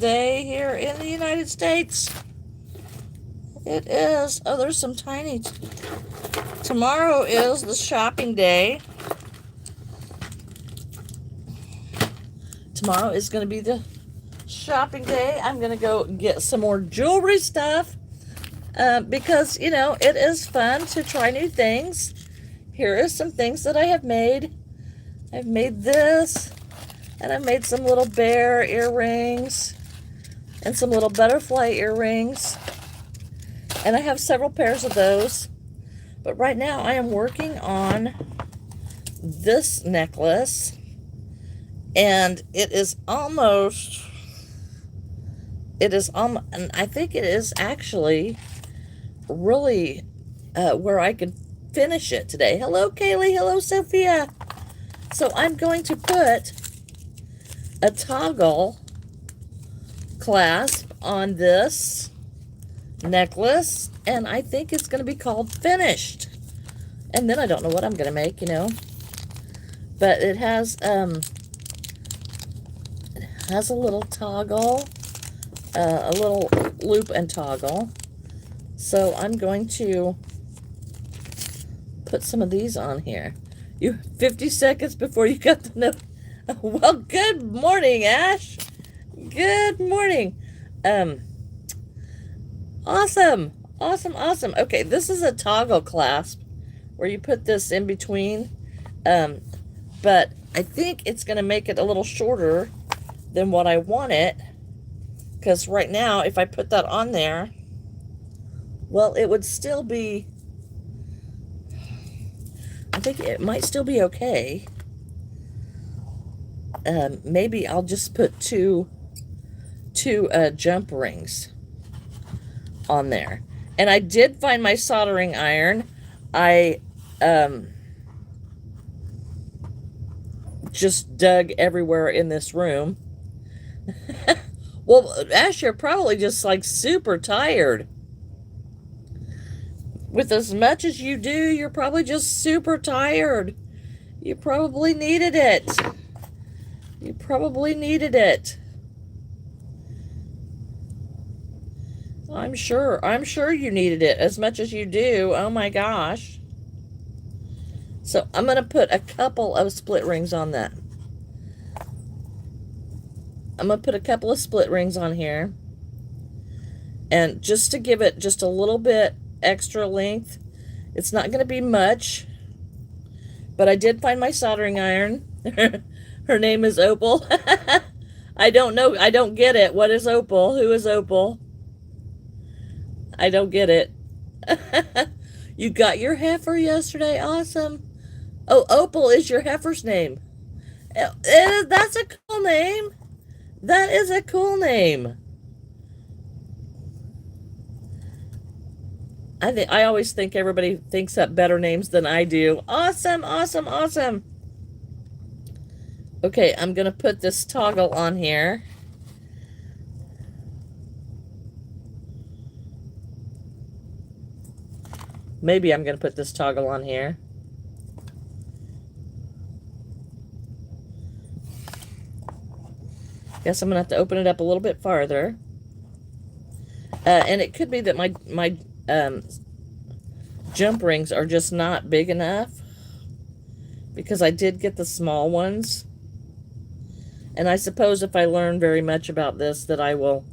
Day here in the United States. It is. Oh, there's some tiny. Tomorrow is the shopping day. Tomorrow is going to be the shopping day. I'm going to go get some more jewelry stuff because, it is fun to try new things. Here is some things that I have made. I've made this, and I've made some little bear earrings and some little butterfly earrings. And I have several pairs of those. But right now I am working on this necklace. And and I think it is actually really where I can finish it today. Hello, Kaylee. Hello, Sophia. So I'm going to put a toggle clasp on this necklace, and I think it's going to be called Finished. And then I don't know what I'm going to make, but it has a little toggle, a little loop and toggle. So I'm going to put some of these on here. 50 seconds before you got the note. Well, good morning, Ash. Good morning. Awesome. Okay, this is a toggle clasp where you put this in between. But I think it's going to make it a little shorter than what I want it. Because right now, if I put that on there, well, it would still be... I think it might still be okay. Maybe I'll just put two jump rings on there. And I did find my soldering iron. I just dug everywhere in this room. Well, Ash, you're probably just like super tired. With as much as you do, you're probably just super tired. You probably needed it. You probably needed it. I'm sure you needed it as much as you do. Oh my gosh. So I'm going to put a couple of split rings on that. I'm going to put a couple of split rings on here. And just to give it just a little bit extra length. It's not going to be much. But I did find my soldering iron. Her name is Opal. I don't know. I don't get it. What is Opal? Who is Opal? I don't get it. You got your heifer yesterday. Awesome. Oh, Opal is your heifer's name. That's a cool name. That is a cool name. I always think everybody thinks up better names than I do. Awesome. Okay, I'm going to put this toggle on here. Maybe I'm going to put this toggle on here. Guess I'm going to have to open it up a little bit farther. And it could be that my jump rings are just not big enough. Because I did get the small ones. And I suppose if I learn very much about this, that I will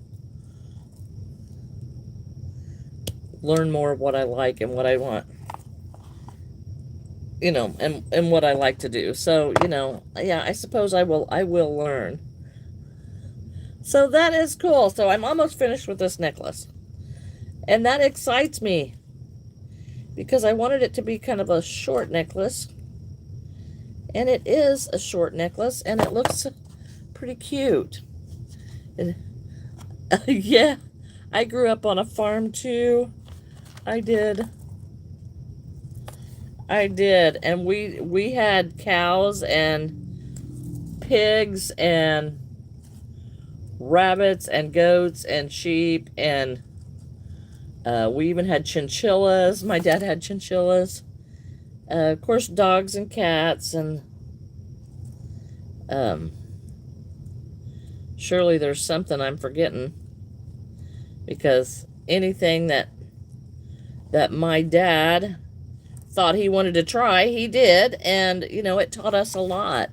learn more of what I like and what I want. And what I like to do. So, yeah, I suppose I will learn. So that is cool. So I'm almost finished with this necklace. And that excites me. Because I wanted it to be kind of a short necklace. And it is a short necklace. And it looks pretty cute. And, yeah, I grew up on a farm too. I did. And we had cows and pigs and rabbits and goats and sheep, and we even had chinchillas. My dad had chinchillas. Of course, dogs and cats and Surely there's something I'm forgetting, because anything that my dad thought he wanted to try, he did, and you know, it taught us a lot.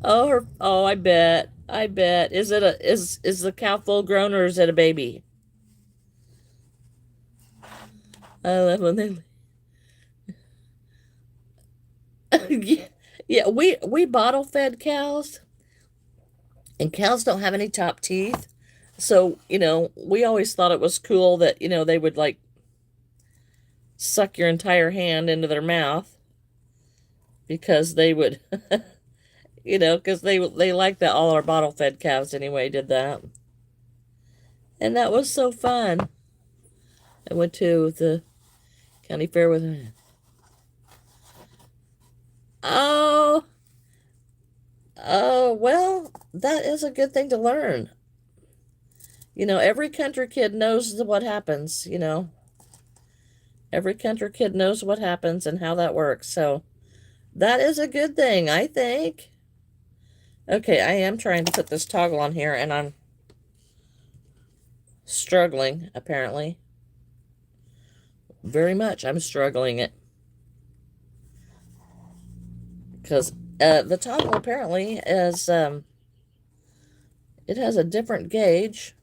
Oh, I bet. I bet. Is the cow full grown, or is it a baby? I love when they yeah, yeah, we bottle fed cows, and cows don't have any top teeth. So, you know, we always thought it was cool that, you know, they would like suck your entire hand into their mouth, because they would, you know, because they like that. All our bottle fed cows anyway did that. And that was so fun. I went to the county fair with her. Oh, oh, well, that is a good thing to learn. You know, every country kid knows what happens, you know. Every country kid knows what happens and how that works. So that is a good thing, I think. Okay, I am trying to put this toggle on here, and I'm struggling, apparently. Very much, I'm struggling it. Because the toggle apparently is, it has a different gauge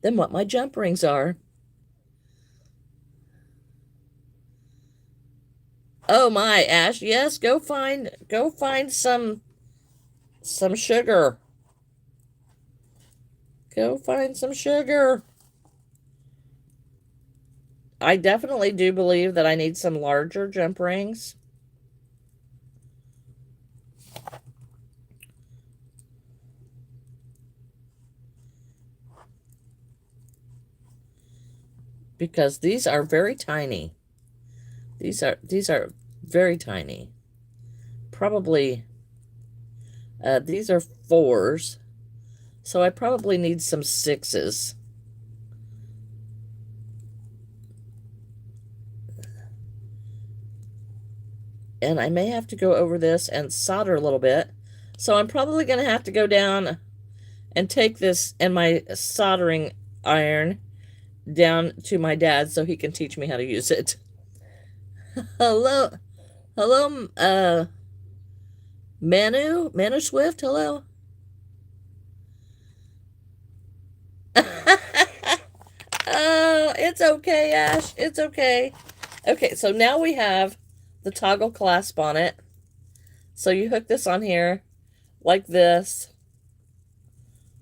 than what my jump rings are. Oh my, Ash, yes, go find some sugar. Go find some sugar. I definitely do believe that I need some larger jump rings. Because these are very tiny. These are very tiny. Probably these are 4s. So I probably need some 6s. And I may have to go over this and solder a little bit. So I'm probably going to have to go down and take this and my soldering iron down to my dad so he can teach me how to use it. Hello, hello, Manu Swift, hello. Oh, it's okay, Ash, it's okay. Okay, so now we have the toggle clasp on it. So you hook this on here like this,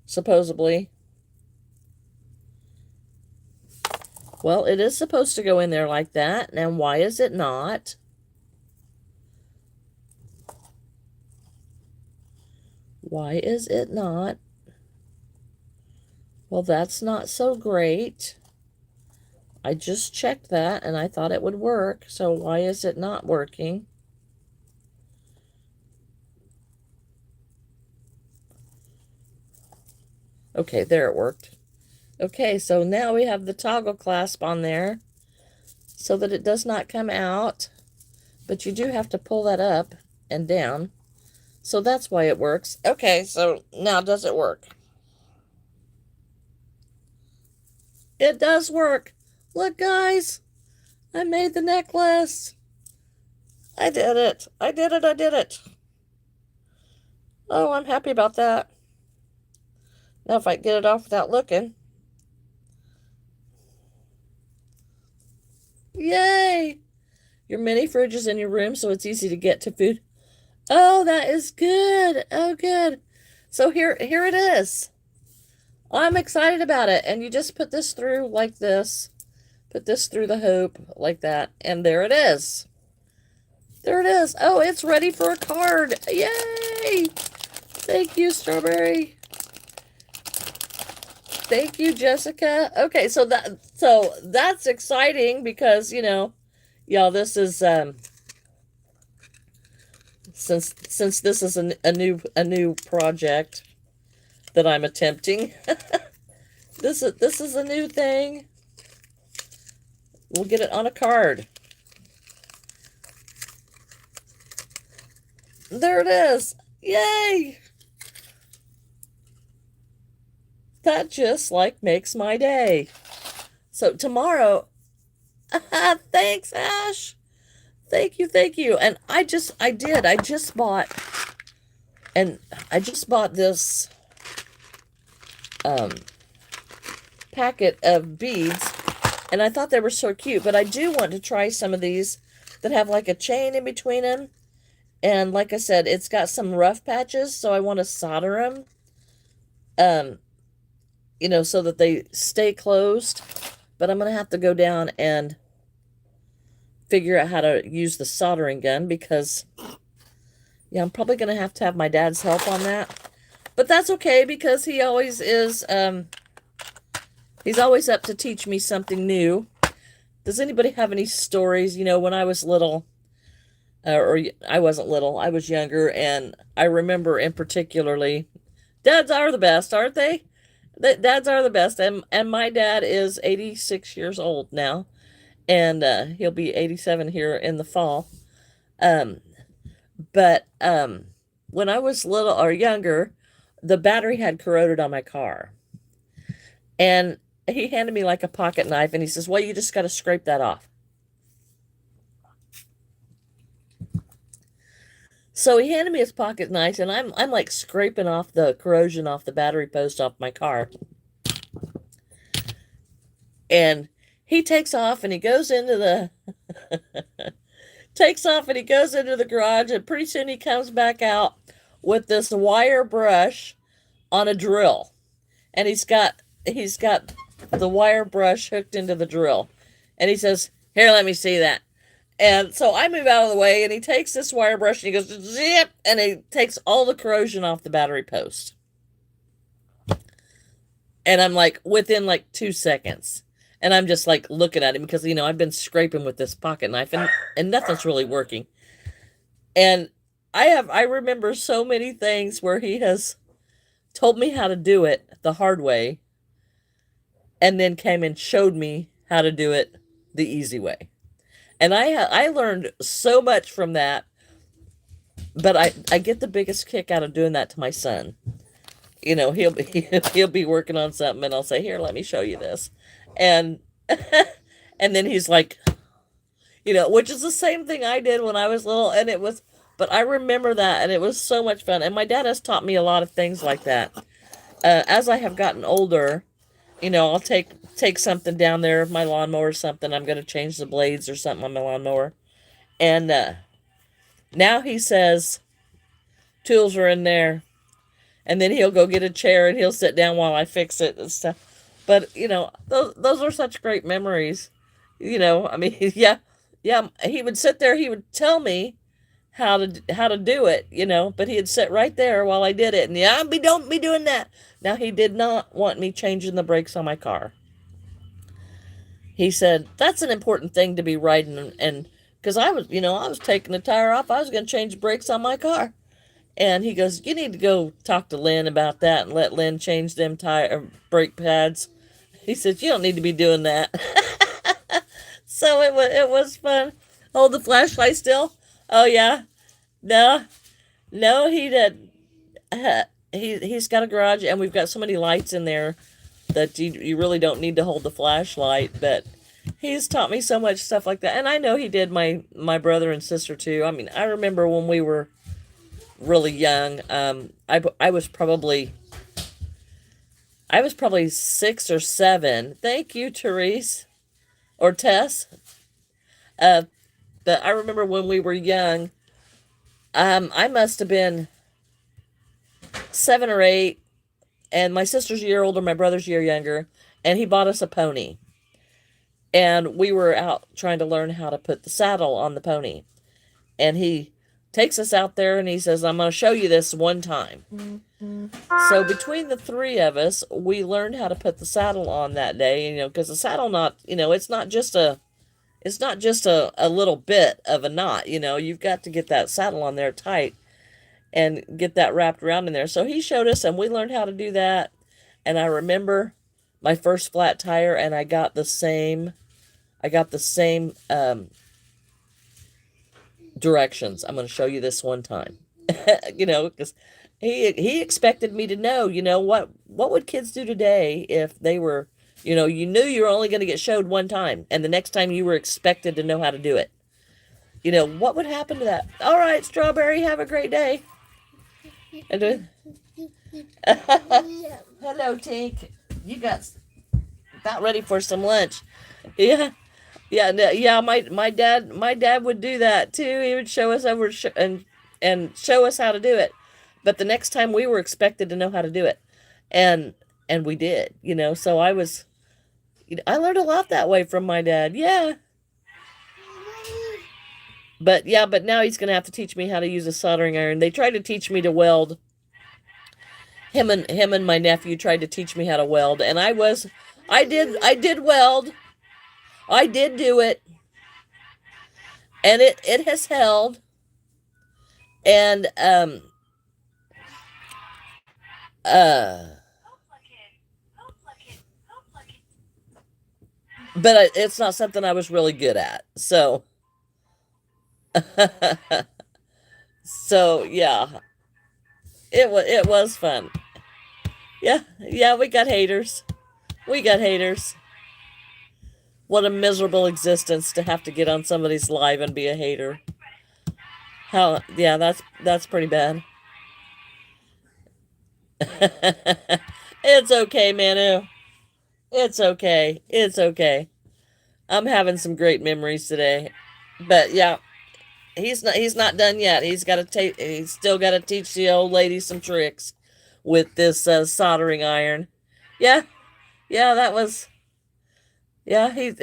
supposedly. Well, it is supposed to go in there like that. Now, why is it not? Why is it not? Well, that's not so great. I just checked that and I thought it would work. So why is it not working? Okay, there it worked. Okay, so now we have the toggle clasp on there so that it does not come out. But you do have to pull that up and down. So that's why it works. Okay, so now does it work? It does work. Look, guys, I made the necklace. I did it. I did it. I did it. Oh, I'm happy about that. Now if I get it off without looking. Yay! Your mini fridge is in your room, so it's easy to get to food. Oh, that is good. Oh, good. So here it is. I'm excited about it. And you just put this through like this. Put this through the hoop like that. And there it is. There it is. Oh, it's ready for a card. Yay! Thank you, Strawberry. Thank you, Jessica. Okay, so that's exciting because, you know, y'all, this is since this is a new project that I'm attempting. This is a new thing. We'll get it on a card. There it is. Yay! That just like makes my day. So tomorrow, thanks, Ash. Thank you, thank you. And I just bought, and I just bought this um, packet of beads, and I thought they were so cute, but I do want to try some of these that have like a chain in between them. And like I said, it's got some rough patches, so I want to solder them, um, so that they stay closed. But I'm going to have to go down and figure out how to use the soldering gun because, yeah, I'm probably going to have my dad's help on that. But that's okay because he always is, he's always up to teach me something new. Does anybody have any stories? When I was little, or I wasn't little, I was younger, and I remember in particularly, dads are the best, aren't they? Dads are the best, and my dad is 86 years old now, and he'll be 87 here in the fall. Um, but when I was little or younger, the battery had corroded on my car, and he handed me like a pocket knife, and he says, "Well, you just got to scrape that off." So he handed me his pocket knife, and I'm like scraping off the corrosion off the battery post off my car. And he takes off and he goes into the garage, and pretty soon he comes back out with this wire brush on a drill. And he's got the wire brush hooked into the drill. And he says, "Here, let me see that." And so I move out of the way, and he takes this wire brush and he goes zip, and he takes all the corrosion off the battery post. And I'm like, within like 2 seconds. And I'm just like looking at him because, I've been scraping with this pocket knife, and nothing's really working. And I remember so many things where he has told me how to do it the hard way and then came and showed me how to do it the easy way. And I learned so much from that, but I get the biggest kick out of doing that to my son. He'll be working on something, and I'll say, "Here, let me show you this." And and then he's like, which is the same thing I did when I was little, and but I remember that, and it was so much fun. And my dad has taught me a lot of things like that. As I have gotten older, I'll take something down there, my lawnmower or something. I'm going to change the blades or something on my lawnmower. And now he says, "Tools are in there." And then he'll go get a chair and he'll sit down while I fix it and stuff. But, those are such great memories. I mean, yeah, yeah, he would sit there, he would tell me how to do it, but he'd sit right there while I did it. And yeah, don't be doing that. Now, he did not want me changing the brakes on my car. He said, "That's an important thing to be riding." And because I was taking the tire off, I was going to change the brakes on my car. And he goes, "You need to go talk to Lynn about that and let Lynn change them tire brake pads." He said, "You don't need to be doing that." So it was fun. Hold the flashlight still. Oh yeah, no, no, he did. He's got a garage, and we've got so many lights in there that you really don't need to hold the flashlight. But he's taught me so much stuff like that, and I know he did my brother and sister too. I mean, I remember when we were really young. I was probably 6 or 7. Thank you, Therese or Tess. Uh, but I remember when we were young. I must have been 7 or 8, and my sister's a year older, my brother's a year younger, and he bought us a pony, and we were out trying to learn how to put the saddle on the pony, and he takes us out there and he says, "I'm going to show you this one time." So between the three of us, we learned how to put the saddle on that day, because the saddle knot, it's not just a little bit of a knot, you've got to get that saddle on there tight and get that wrapped around in there. So he showed us, and we learned how to do that. And I remember my first flat tire, and I got the same directions. "I'm going to show you this one time." Because He expected me to know, what would kids do today if they were, you knew you were only going to get showed one time, and the next time you were expected to know how to do it. What would happen to that? All right, Strawberry, have a great day. And hello, Tink. You got about ready for some lunch. Yeah. Yeah, yeah. My dad would do that too. He would show us over and show us how to do it. But the next time we were expected to know how to do it, and and we did. So I learned a lot that way from my dad. Yeah, but now he's gonna have to teach me how to use a soldering iron. They tried to teach me to weld. Him and my nephew tried to teach me how to weld, and I did weld. I did do it, and it has held. And uh but it's not something I was really good at. So yeah, it was fun. Yeah, yeah, we got haters. We got haters. What a miserable existence to have to get on somebody's live and be a hater. How? Yeah, that's pretty bad. It's okay, Manu. It's okay. It's okay. I'm having some great memories today. But yeah, he's not done yet. He's still got to teach the old lady some tricks with this soldering iron. Yeah, yeah, that was yeah. He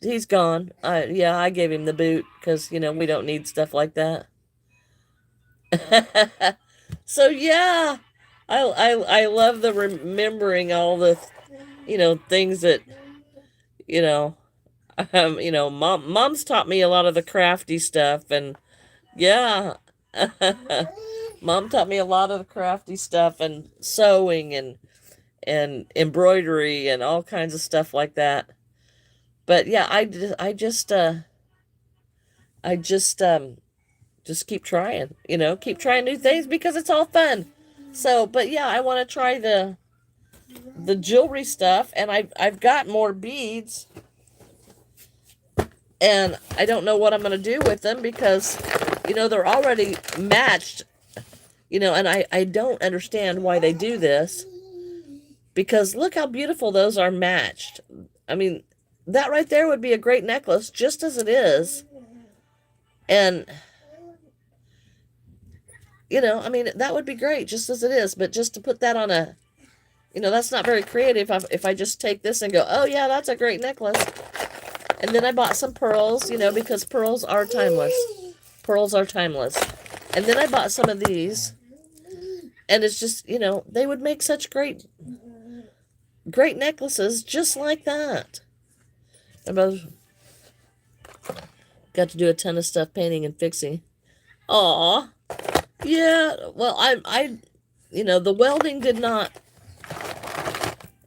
he's gone. I gave him the boot because we don't need stuff like that. So yeah, I love the remembering all the things that you know mom's taught me a lot of the crafty stuff, and yeah. Mom taught me a lot of the crafty stuff and sewing and embroidery and all kinds of stuff like that. But yeah, I just keep trying, keep trying new things because it's all fun. So, but yeah, I want to try the jewelry stuff, and I've got more beads, and I don't know what I'm going to do with them because they're already matched, and I don't understand why they do this, because look how beautiful those are matched. I mean, that right there would be a great necklace just as it is. And I mean, that would be great just as it is, but just to put that on that's not very creative if I just take this and go, oh yeah, that's a great necklace. And then I bought some pearls, because pearls are timeless. Pearls are timeless. And then I bought some of these, and it's just, they would make such great necklaces just like that. I got to do a ton of stuff painting and fixing. Aw. Yeah, well, the welding did not,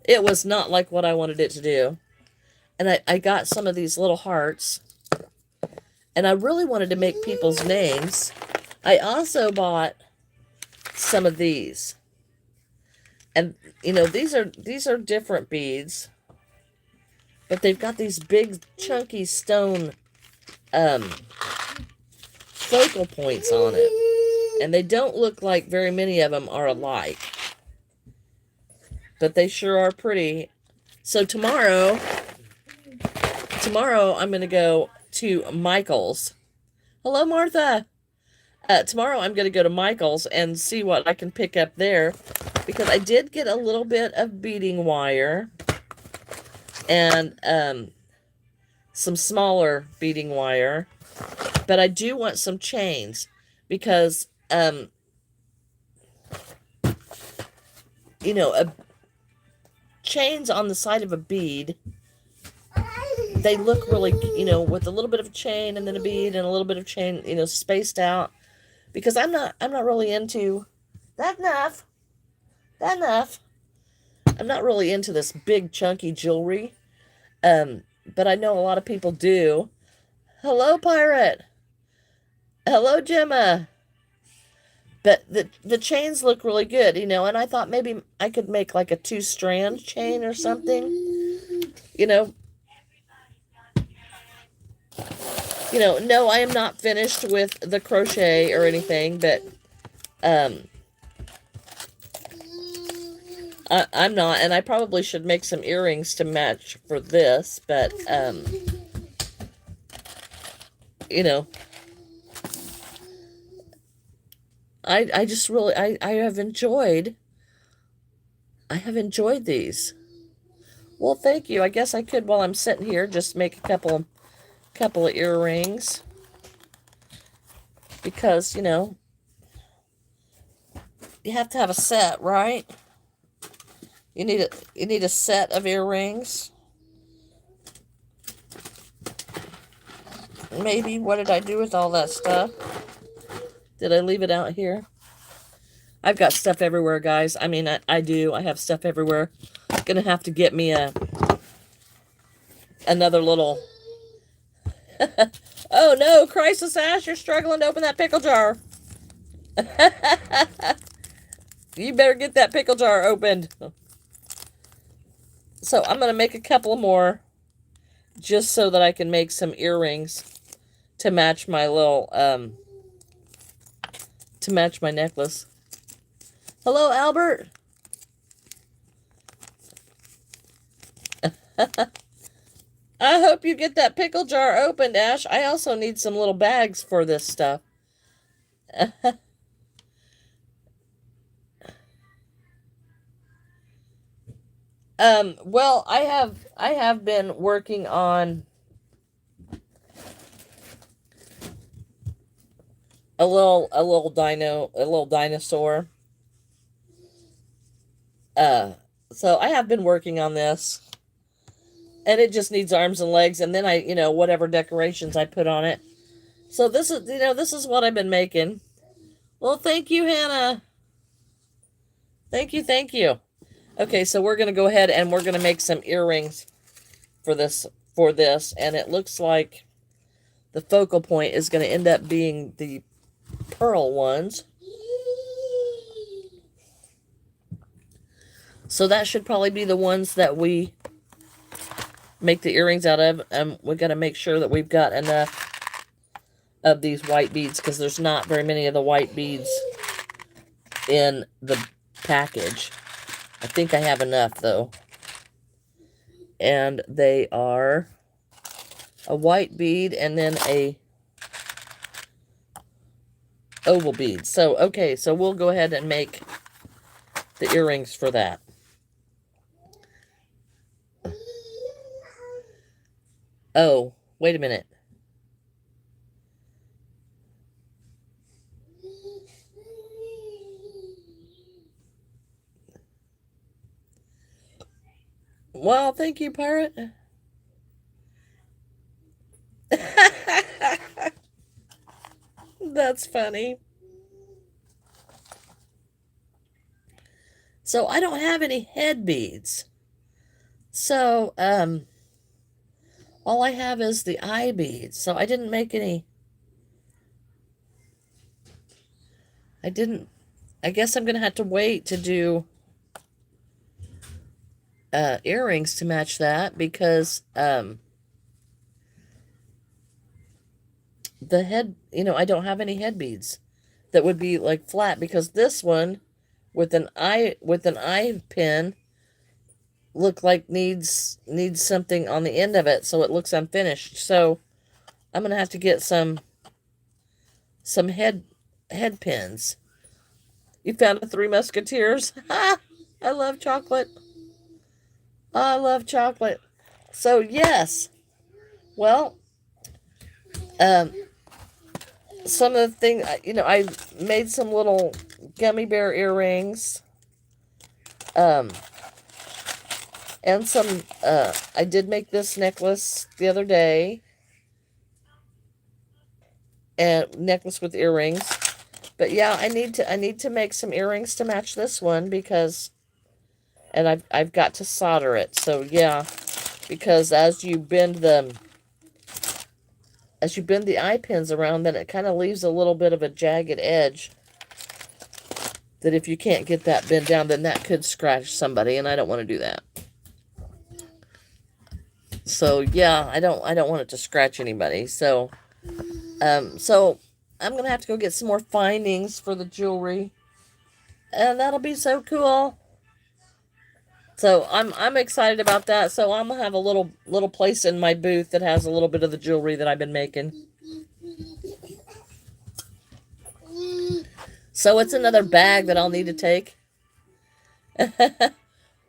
it was not like what I wanted it to do. And I got some of these little hearts, and I really wanted to make people's names. I also bought some of these. And, these are different beads, but they've got these big, chunky stone focal points on it. And they don't look like very many of them are alike. But they sure are pretty. So tomorrow I'm going to go to Michael's. Hello, Martha. Tomorrow I'm going to go to Michael's and see what I can pick up there, because I did get a little bit of beading wire and some smaller beading wire, but I do want some chains because a chains on the side of a bead, they look really, with a little bit of chain and then a bead and a little bit of chain, spaced out. Because I'm not really into that enough. That enough. I'm not really into this big chunky jewelry. But I know a lot of people do. Hello, Pirate. Hello, Gemma. But the chains look really good, you know, and I thought maybe I could make like a 2-strand chain or something. You know, no, I am not finished with the crochet or anything, but um I'm not, and I probably should make some earrings to match for this, but you know, I just really I have enjoyed these. Well, thank you. I guess I could, while I'm sitting here, just make a couple of earrings, because, you have to have a set, right? You need a set of earrings. Maybe. What did I do with all that stuff? Did I leave it out here? I've got stuff everywhere, guys. I mean, I do. I have stuff everywhere. Gonna have to get me another little... Oh no, Crisis Ash, you're struggling to open that pickle jar. You better get that pickle jar opened. So I'm gonna make a couple more, just so that I can make some earrings to match my little to match my necklace. Hello, Albert. I hope you get that pickle jar opened, Ash. I also need some little bags for this stuff. Well, I have been working on a little dinosaur. So I have been working on this, and it just needs arms and legs, and then whatever decorations I put on it. So this is what I've been making. Well, thank you, Hannah. Thank you, thank you. Okay, so we're going to go ahead and we're going to make some earrings for this, and it looks like the focal point is going to end up being the pearl ones. So that should probably be the ones that we make the earrings out of. We're going to make sure that we've got enough of these white beads, because there's not very many of the white beads in the package. I think I have enough, though. And they are a white bead and then a oval bead. So, okay, so we'll go ahead and make the earrings for that. Oh, wait a minute. Well, thank you, Pirate. That's funny. So I don't have any head beads. So, all I have is the eye beads. So I didn't make any. I guess I'm going to have to wait to do earrings to match that, because the head, I don't have any head beads that would be like flat, because this one with an eye pin look like needs something on the end of it, so it looks unfinished. So I'm gonna have to get some head pins. You found the Three Musketeers. Ha! I love chocolate. I love chocolate. So yes, well, some of the things, I made some little gummy bear earrings, and some, I did make this necklace the other day, and necklace with earrings. But yeah, I need to make some earrings to match this one, because, and I've got to solder it. So yeah, because as you bend the eye pins around, then it kind of leaves a little bit of a jagged edge that if you can't get that bent down, then that could scratch somebody, and I don't want to do that. So yeah, I don't want it to scratch anybody. So so I'm gonna have to go get some more findings for the jewelry, and that'll be so cool. So I'm excited about that. So I'm gonna have a little place in my booth that has a little bit of the jewelry that I've been making. So it's another bag that I'll need to take.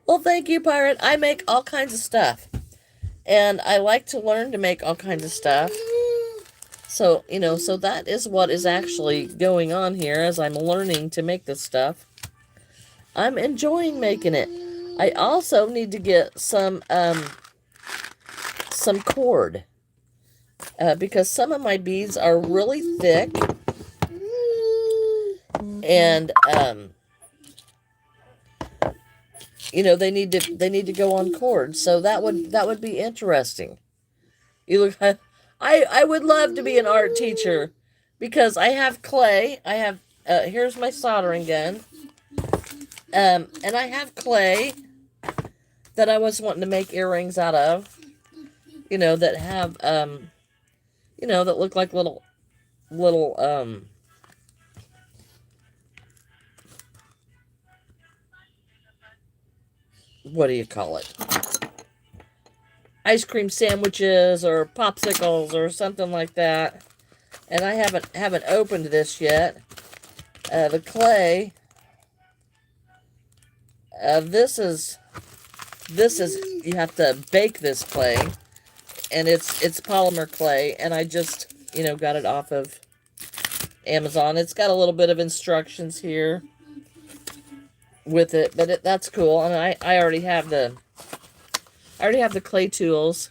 Well, thank you, Pirate. I make all kinds of stuff. And I like to learn to make all kinds of stuff. So, so that is what is actually going on here as I'm learning to make this stuff. I'm enjoying making it. I also need to get some cord. Because some of my beads are really thick. And, they need to go on cord. So that would be interesting. You look, I would love to be an art teacher because I have clay. I have, here's my soldering gun. And I have clay that I was wanting to make earrings out of, that have, that look like little, what do you call it? Ice cream sandwiches or popsicles or something like that. And I haven't opened this yet. The clay. This is you have to bake this clay, and it's polymer clay, and I just got it off of Amazon. It's got a little bit of instructions here with it, but that's cool. And I already have the clay tools,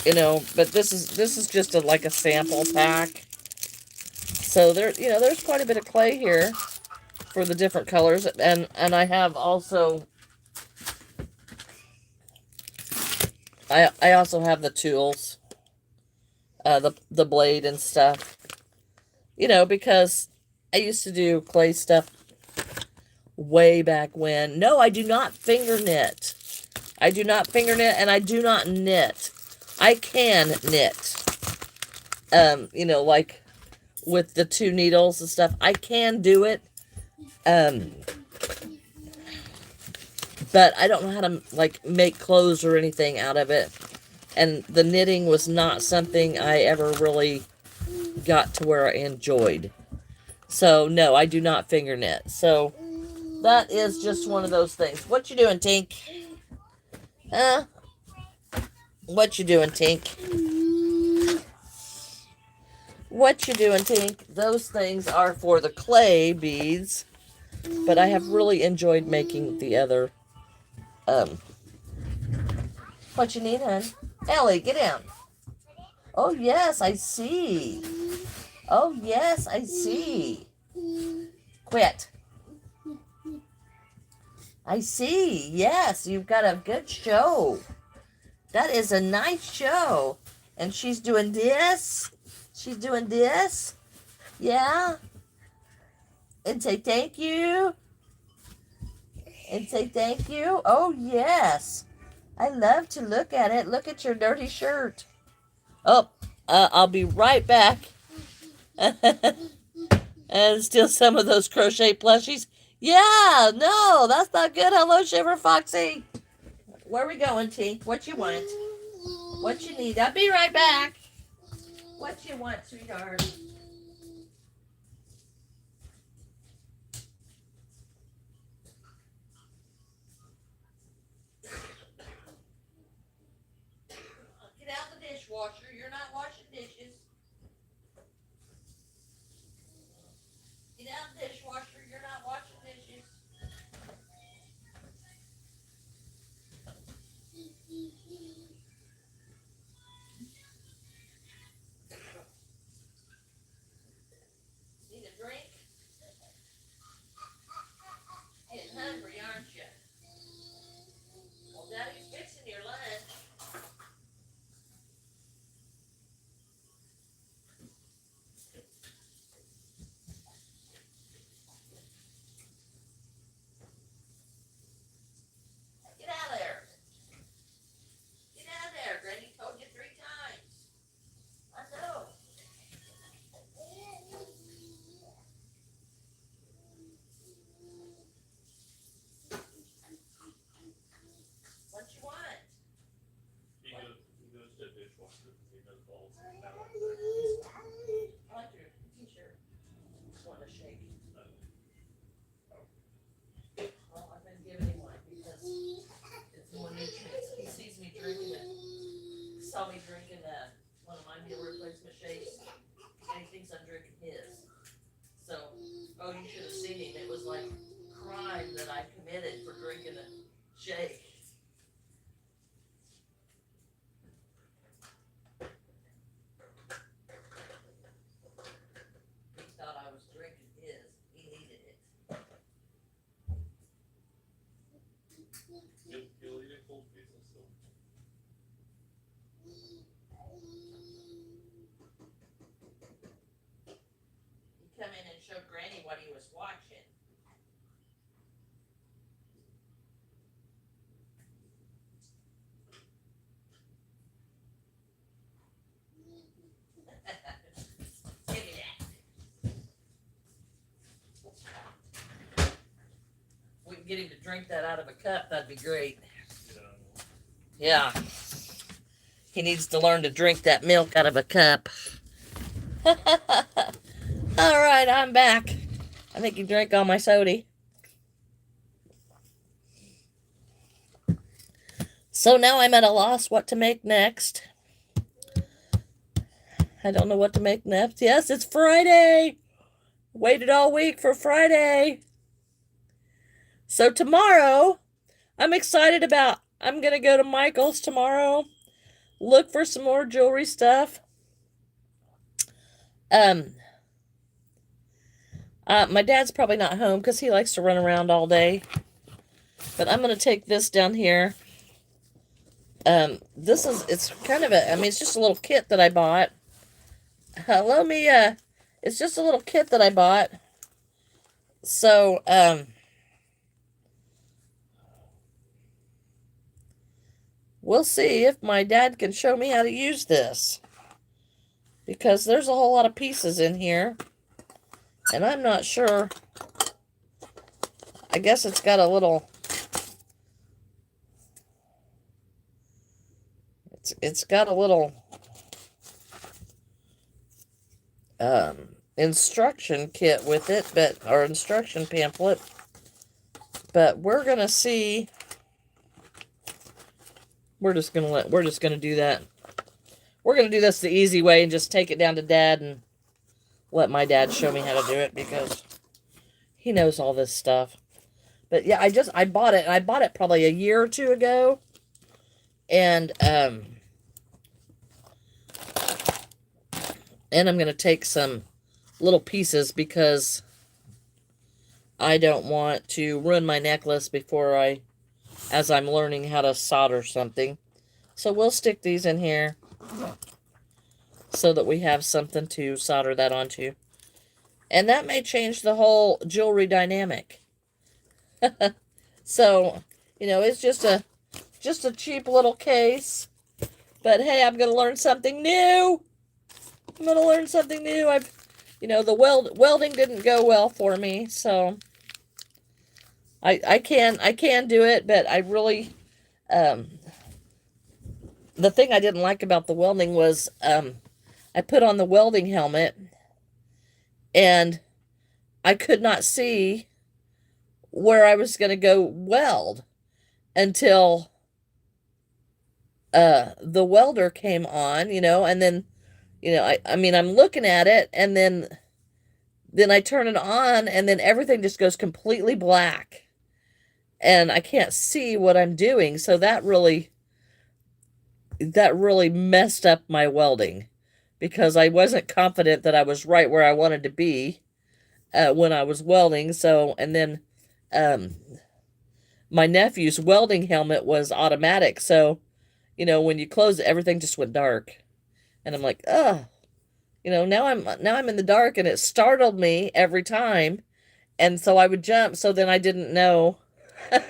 but this is just like a sample pack. So there's quite a bit of clay here for the different colors, and I have also I also have the tools, the blade and stuff, because I used to do clay stuff way back when. No, I do not finger knit. I do not finger knit, and I do not knit. I can knit. Like with the 2 needles and stuff. I can do it. But I don't know how to, make clothes or anything out of it. And the knitting was not something I ever really got to where I enjoyed. So, no, I do not finger knit. So, that is just one of those things. What you doing, Tink? Huh? What you doing, Tink? What you doing, Tink? Those things are for the clay beads. But I have really enjoyed making the other. What you need, hon? Ellie, get down. Oh, yes, I see. Oh, yes, I see. Quit. I see. Yes, you've got a good show. That is a nice show. And she's doing this. She's doing this. Yeah. And say thank you. And say thank you. Oh, yes. I love to look at it. Look at your dirty shirt. Oh, I'll be right back. And steal some of those crochet plushies. Yeah, no, that's not good. Hello, Shiver Foxy. Where are we going, Tink? What you want? What you need? I'll be right back. What you want, sweetheart? Get out the dishwasher. You're not washing dishes. Get out the dishwasher. You're not washing dishes. Need a drink? Getting hungry, aren't you? Well, Daddy's fixing your lunch. making a shake. He thought I was drinking his. He needed it. You'll eat a cold pizza still. He come in and showed Granny what he was watching. Give me that. We can get him to drink that out of a cup, that'd be great. Yeah. He needs to learn to drink that milk out of a cup. Alright, I'm back. I think you drank all my soda. So now I'm at a loss what to make next. I don't know what to make next. Yes, it's Friday. Waited all week for Friday. So tomorrow, I'm excited about, I'm going to go to Michael's tomorrow. Look for some more jewelry stuff. My dad's probably not home because he likes to run around all day. But I'm going to take this down here. It's kind of it's just a little kit that I bought. Hello, Mia. It's just a little kit that I bought. So, we'll see if my dad can show me how to use this. Because there's a whole lot of pieces in here. And I'm not sure. I guess it's got a little... It's got a little... instruction kit with it, or instruction pamphlet. But we're gonna see... We're just gonna do that. We're gonna do this the easy way and just take it down to Dad and let my dad show me how to do it because he knows all this stuff. But yeah, I bought it, and I bought it probably a year or two ago. And I'm gonna take some little pieces because I don't want to ruin my necklace as I'm learning how to solder something. So we'll stick these in here so that we have something to solder that onto. And that may change the whole jewelry dynamic. So, it's just a cheap little case. But hey, I'm going to learn something new. The welding didn't go well for me, so I can do it, but I really the thing I didn't like about the welding was I put on the welding helmet and I could not see where I was going to go weld until the welder came on, and then I'm looking at it, and then I turn it on, and then everything just goes completely black. And I can't see what I'm doing, so that really messed up my welding. Because I wasn't confident that I was right where I wanted to be when I was welding. So, and then my nephew's welding helmet was automatic. So, when you close it, everything just went dark. And I'm like, oh, now I'm in the dark, and it startled me every time. And so I would jump, so then I didn't know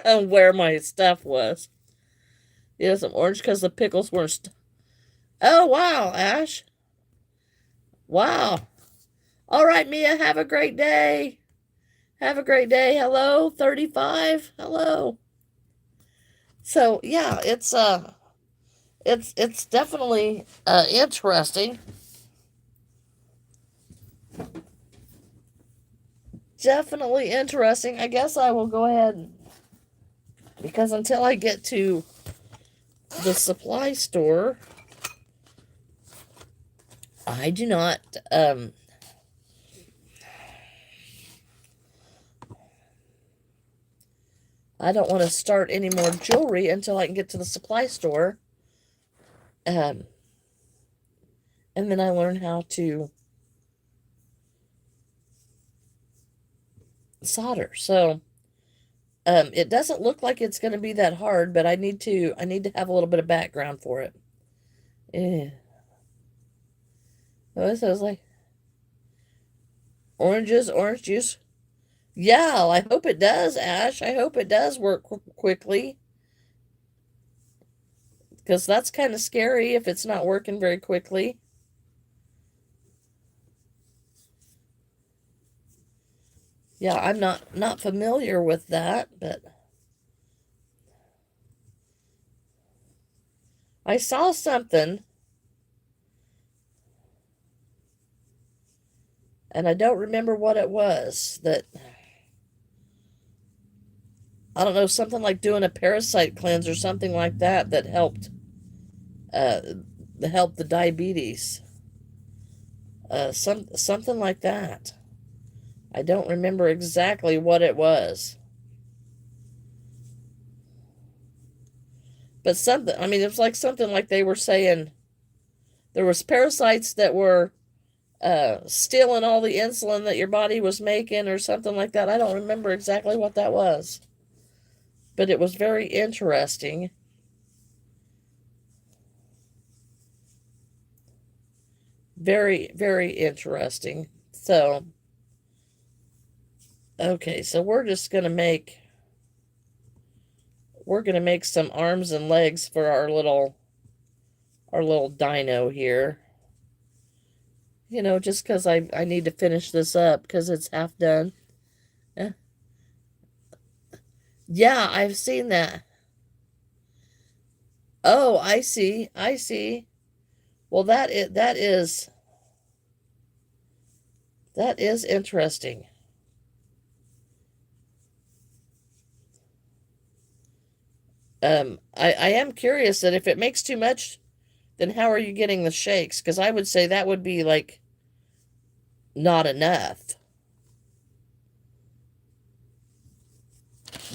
where my stuff was. Yeah, some orange because the pickles weren't. Oh, wow, Ash. Wow. All right, Mia, have a great day. Have a great day. Hello, 35. Hello. So, yeah, it's definitely interesting. Definitely interesting. I guess I will go ahead because until I get to the supply store, I do not I don't want to start any more jewelry until I can get to the supply store. Um, and then I learn how to solder. So it doesn't look like it's going to be that hard, but I need to have a little bit of background for it. Yeah. Oh, this is like oranges, orange juice. Yeah, I hope it does, Ash. I hope it does work quickly. Because that's kind of scary if it's not working very quickly. Yeah, I'm not familiar with that, but I saw something and I don't remember what it was that I don't know, something like doing a parasite cleanse or something like that that helped uh the diabetes. Something like that. I don't remember exactly what it was. But something, I mean, it was like something like they were saying there was parasites that were stealing all the insulin that your body was making or something like that. I don't remember exactly what that was. But it was very interesting. Very, very interesting. So, okay, so we're gonna make some arms and legs for our little dino here. You know, just because I need to finish this up because it's half done. Eh, yeah, I've seen that. Oh, I see. I see. Well, that is interesting. I am curious that if it makes too much, then how are you getting the shakes? Because I would say that would be like not enough.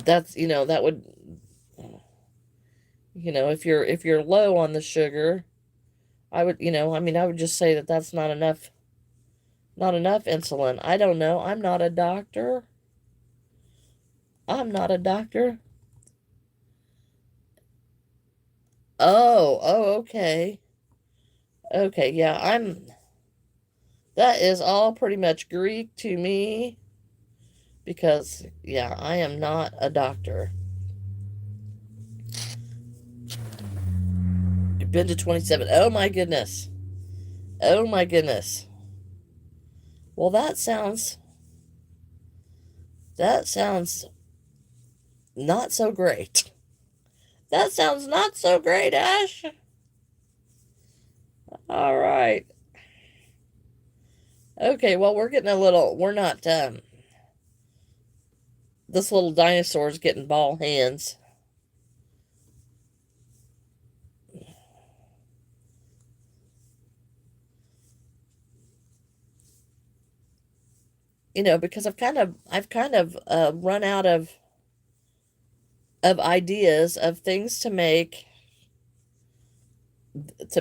That's, that would, if you're low on the sugar, I would, I mean, I would just say that that's not enough insulin. I don't know. I'm not a doctor. I'm not a doctor. Oh, okay. Okay, yeah, that is all pretty much Greek to me because, yeah, I am not a doctor. You've been to 27. Oh my goodness. Oh my goodness. Well, that sounds not so great. That sounds not so great, Ash. All right. Okay, well, we're not, this little dinosaur's getting ball hands. Because I've kind of run out of ideas of things to make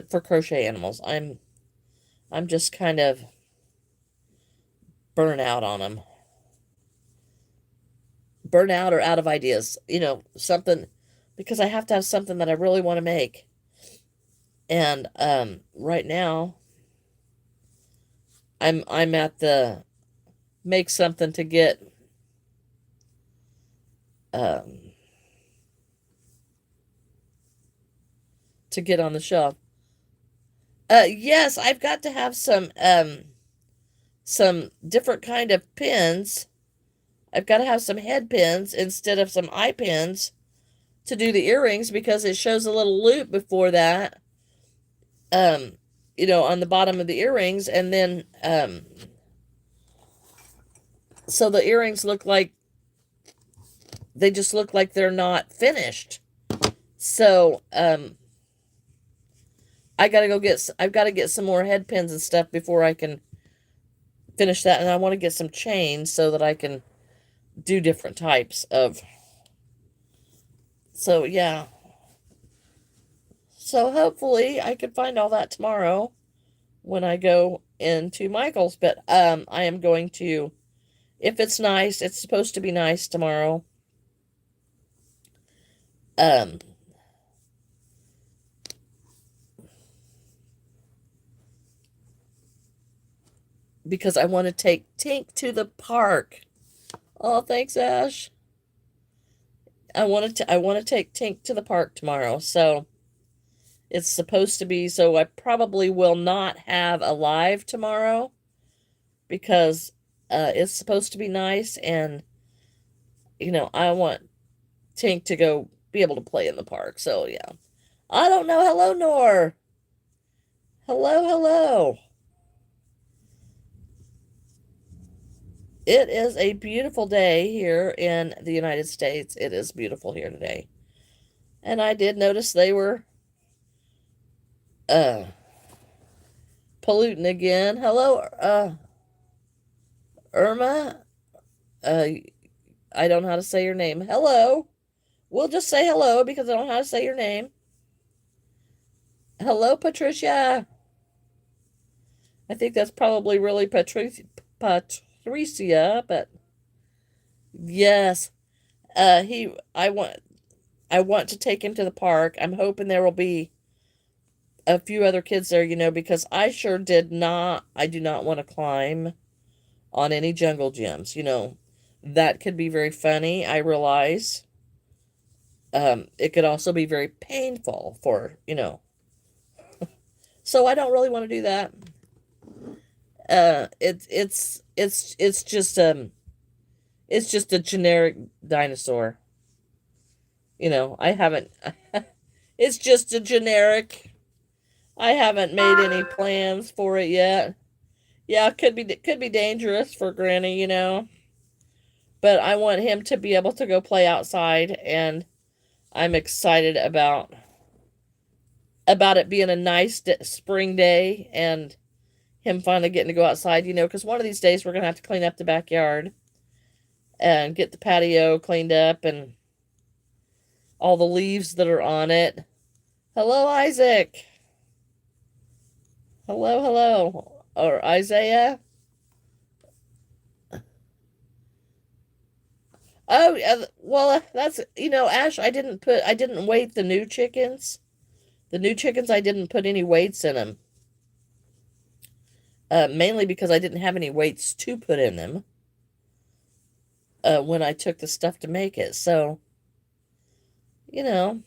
for crochet animals. I'm just kind of burnt out on them. Burnt out or out of ideas. Something because I have to have something that I really want to make. And right now I'm at the make something um to get on the shelf. Yes, I've got to have some different kind of pins. I've got to have some head pins instead of some eye pins to do the earrings because it shows a little loop before that. Um, on the bottom of the earrings, and then so the earrings they just look like they're not finished. So I've got to get some more head pins and stuff before I can finish that, and I want to get some chains so that I can do different types of So yeah. So hopefully I can find all that tomorrow when I go into Michael's. But I am going to, if it's nice, it's supposed to be nice tomorrow. Um because I want to take Tink to the park. Oh, thanks, Ash. I want to take Tink to the park tomorrow. So it's supposed to be, so I probably will not have a live tomorrow because it's supposed to be nice, and I want Tink to go be able to play in the park. So yeah. I don't know. Hello, Nor. Hello, hello. It is a beautiful day here in the United States. It is beautiful here today. And I did notice they were uh polluting again. Hello, Irma. Uh I don't know how to say your name. Hello. We'll just say hello because I don't know how to say your name. Hello, Patricia. I think that's probably really Patricia, but yes. He I want to take him to the park. I'm hoping there will be a few other kids there, because I do not want to climb on any jungle gyms. That could be very funny, I realize. It could also be very painful so I don't really want to do that. It's just a generic dinosaur. I haven't it's just a generic. I haven't made any plans for it yet. Yeah, it could be dangerous for Granny. But I want him to be able to go play outside, and I'm excited about it being a nice spring day and him finally getting to go outside, because one of these days we're going to have to clean up the backyard and get the patio cleaned up and all the leaves that are on it. Hello, Isaac. Hello, hello. Or Isaiah. Oh, well, that's, Ash, I didn't weight the new chickens. The new chickens, I didn't put any weights in them. Mainly because I didn't have any weights to put in them when I took the stuff to make it. So, you know,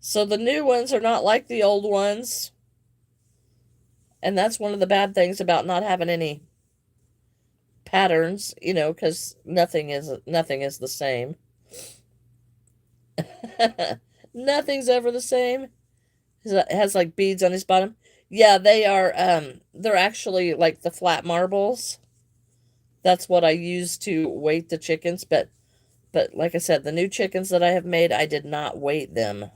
so the new ones are not like the old ones. And that's one of the bad things about not having any patterns, because nothing is the same. Nothing's ever the same. It has like beads on his bottom. Yeah, they're actually like the flat marbles. That's what I use to weight the chickens, but like I said, the new chickens that I have made, I did not weight them.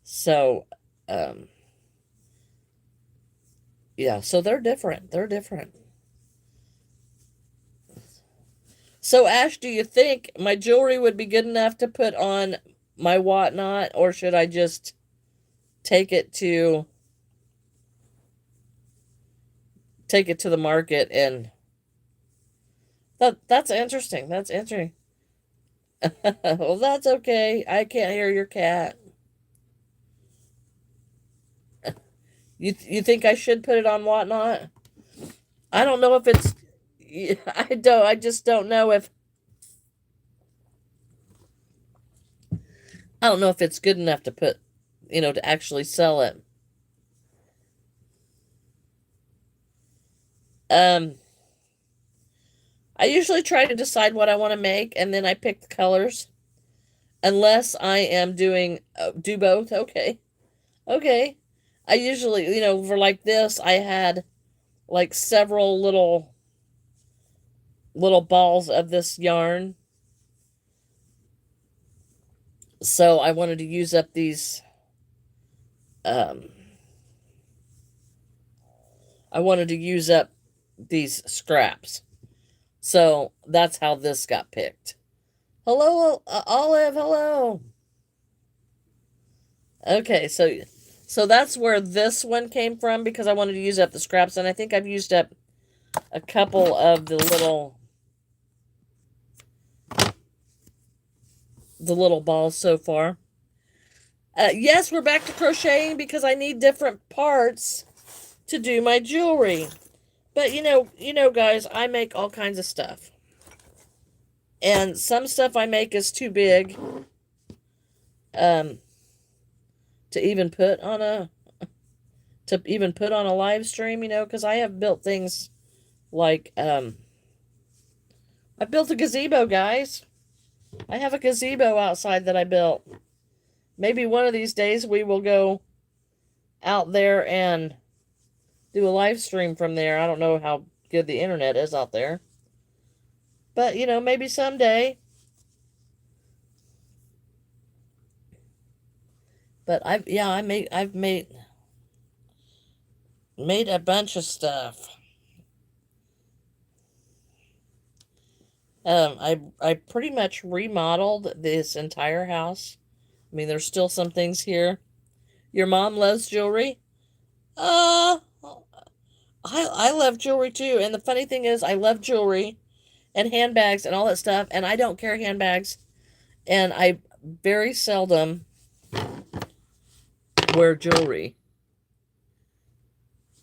So, um yeah, so they're different. They're different. So, Ash, do you think my jewelry would be good enough to put on my whatnot, or should I just take it to the market? And that's interesting. That's interesting. Well, that's okay. I can't hear your cat. You think I should put it on whatnot? I don't know if it's. I don't. I just don't know if. I don't know if it's good enough to put, to actually sell it. Um, I usually try to decide what I want to make, and then I pick the colors. Unless I am doing do both. Okay, okay. I usually, for like this, I had like several little balls of this yarn. So I wanted to use up these. Um, I wanted to use up these scraps. So that's how this got picked. Hello, Olive. Hello. Okay, so that's where this one came from because I wanted to use up the scraps, and I think I've used up a couple of the little balls so far. Yes, we're back to crocheting because I need different parts to do my jewelry. But guys, I make all kinds of stuff. And some stuff I make is too big um to even put on a live stream, because I have built things like I built a gazebo, guys. I have a gazebo outside that I built. Maybe one of these days we will go out there and do a live stream from there. I don't know how good the internet is out there. But, maybe someday. But I've made a bunch of stuff. I pretty much remodeled this entire house. I mean, there's still some things here. Your mom loves jewelry? Uh, I love jewelry too. And the funny thing is, I love jewelry and handbags and all that stuff. And I don't carry handbags. And I very seldom wear jewelry.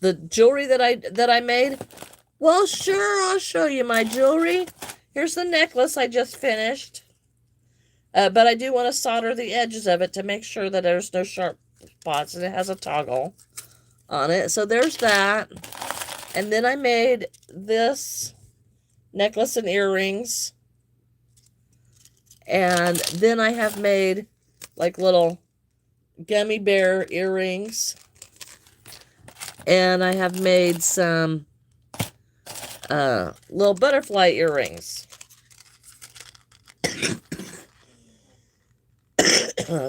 The jewelry that I made, well, sure, I'll show you my jewelry. Here's the necklace I just finished. But I do want to solder the edges of it to make sure that there's no sharp spots, and it has a toggle on it. So there's that. And then I made this necklace and earrings. And then I have made like little gummy bear earrings. And I have made some little butterfly earrings.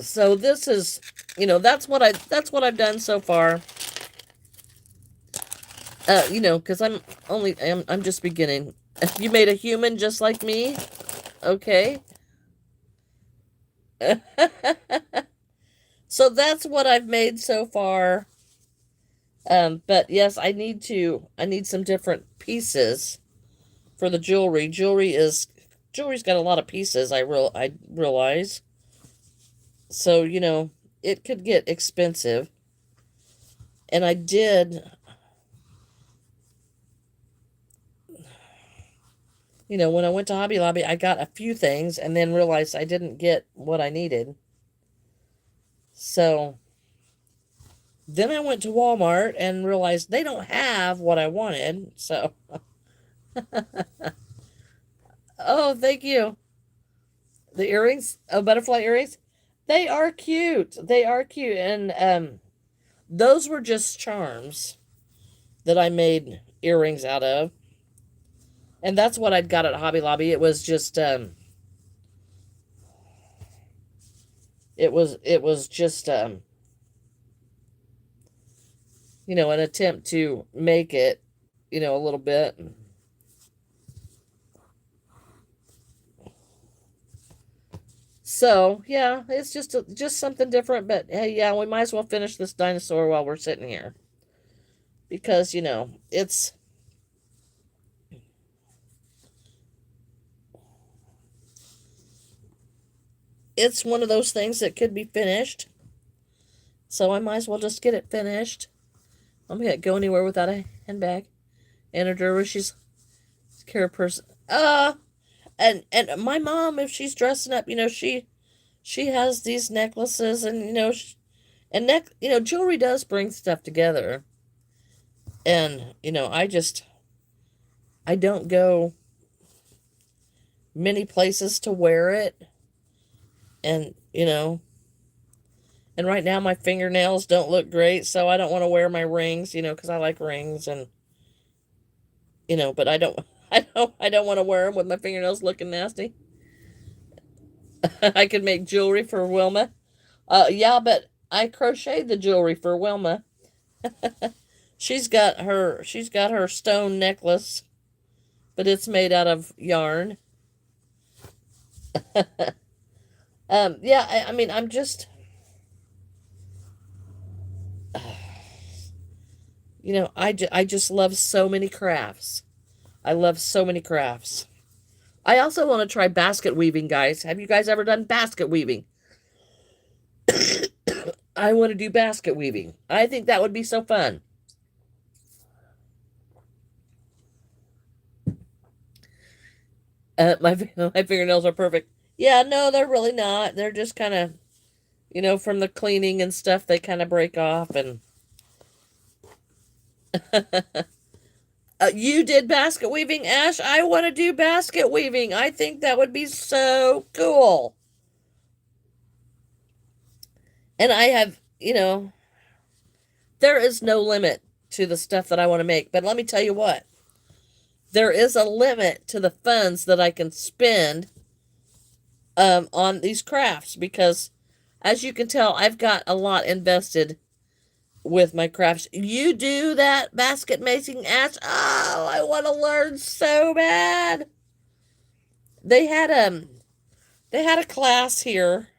So this is, that's what I've done so far. Because I'm just beginning. You made a human just like me? Okay. So that's what I've made so far. But yes, I need some different pieces for the jewelry. Jewelry's got a lot of pieces, I realize. So, it could get expensive. And I did, when I went to Hobby Lobby, I got a few things and then realized I didn't get what I needed. So then I went to Walmart and realized they don't have what I wanted. So, oh, thank you. The earrings, butterfly earrings, they are cute. They are cute. And those were just charms that I made earrings out of. And that's what I'd got at Hobby Lobby. It was just an attempt to make it, a little bit. So, yeah, it's just something different, but hey, yeah, we might as well finish this dinosaur while we're sitting here. Because, it's one of those things that could be finished. So I might as well just get it finished. I'm gonna go anywhere without a handbag. Anna Derber, she's a care person. And my mom, if she's dressing up, she has these necklaces, and jewelry does bring stuff together. And I don't go many places to wear it, and and right now my fingernails don't look great, so I don't want to wear my rings, because I like rings, and but I don't I don't want to wear them with my fingernails looking nasty. I could make jewelry for Wilma. Yeah, but I crocheted the jewelry for Wilma. She's got her stone necklace, but it's made out of yarn. Yeah, I mean, I'm just, I just love so many crafts. I love so many crafts. I also want to try basket weaving, guys. Have you guys ever done basket weaving? I want to do basket weaving. I think that would be so fun. My my fingernails are perfect. Yeah, no, they're really not. They're just kind of, from the cleaning and stuff, they kind of break off. And you did basket weaving, Ash. I want to do basket weaving. I think that would be so cool. And I have, there is no limit to the stuff that I want to make. But let me tell you what, there is a limit to the funds that I can spend on these crafts because, as you can tell, I've got a lot invested with my crafts. You do that basket making, Ash? Oh, I want to learn so bad. They had they had a class here,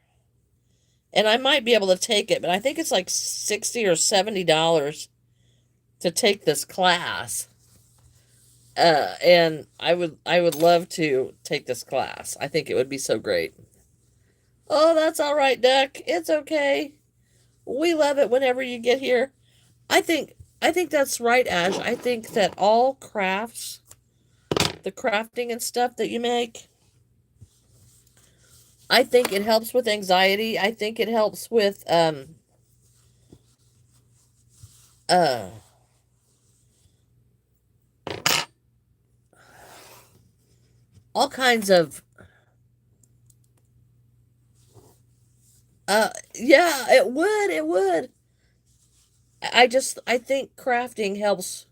and I might be able to take it, but I think it's like $60 or $70 to take this class. And I would love to take this class. I think it would be so great. Oh, that's all right, Duck. It's okay. We love it whenever you get here. I think that's right, Ash. I think that all crafts, the crafting and stuff that you make, I think it helps with anxiety. I think it helps with uh all kinds of yeah, it would. I think crafting helps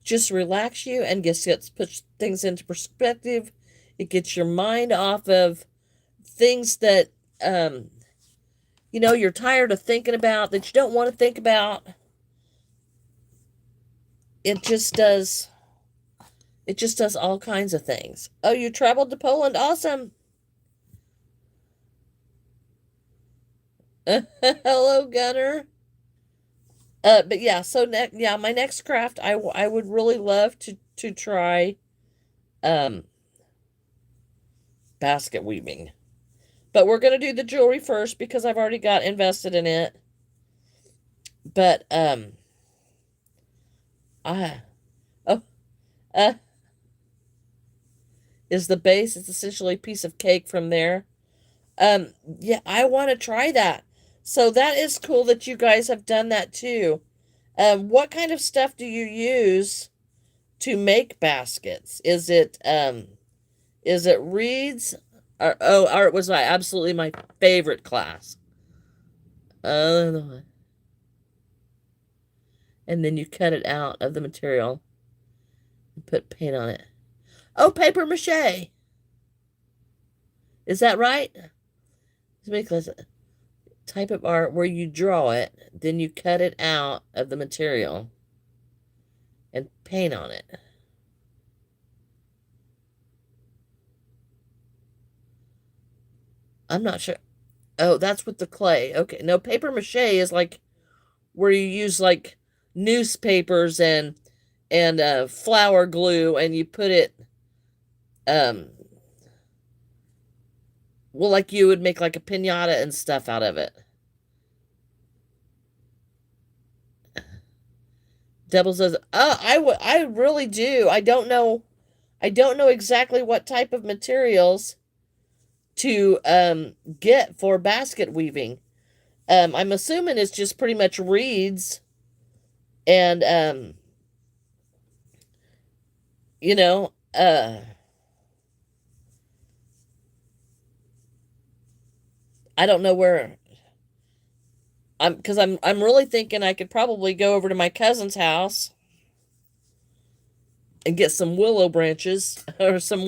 just relax you and gets puts things into perspective. It gets your mind off of things that um you're tired of thinking about, that you don't want to think about. It just does it just does all kinds of things. Oh, you traveled to Poland. Awesome. Hello, Gunner. But yeah, so yeah, my next craft, I would really love to try um basket weaving. But we're gonna do the jewelry first because I've already got invested in it. But I oh uh is the base. It's essentially a piece of cake from there. Yeah, I want to try that. So that is cool that you guys have done that too. What kind of stuff do you use to make baskets? Is it reeds? Art was absolutely my favorite class. Uh, and then you cut it out of the material and put paint on it. Oh, paper mache. Is that right? Let's make this type of art where you draw it, then you cut it out of the material and paint on it. I'm not sure. Oh, that's with the clay. Okay. No, paper mache is like where you use like newspapers and flour glue and you put it um well, like you would make like a piñata and stuff out of it. Devil's says, "Oh, I really do. I don't know exactly what type of materials to get for basket weaving. I'm assuming it's just pretty much reeds and you know, I don't know where I'm really thinking I could probably go over to my cousin's house and get some willow branches or some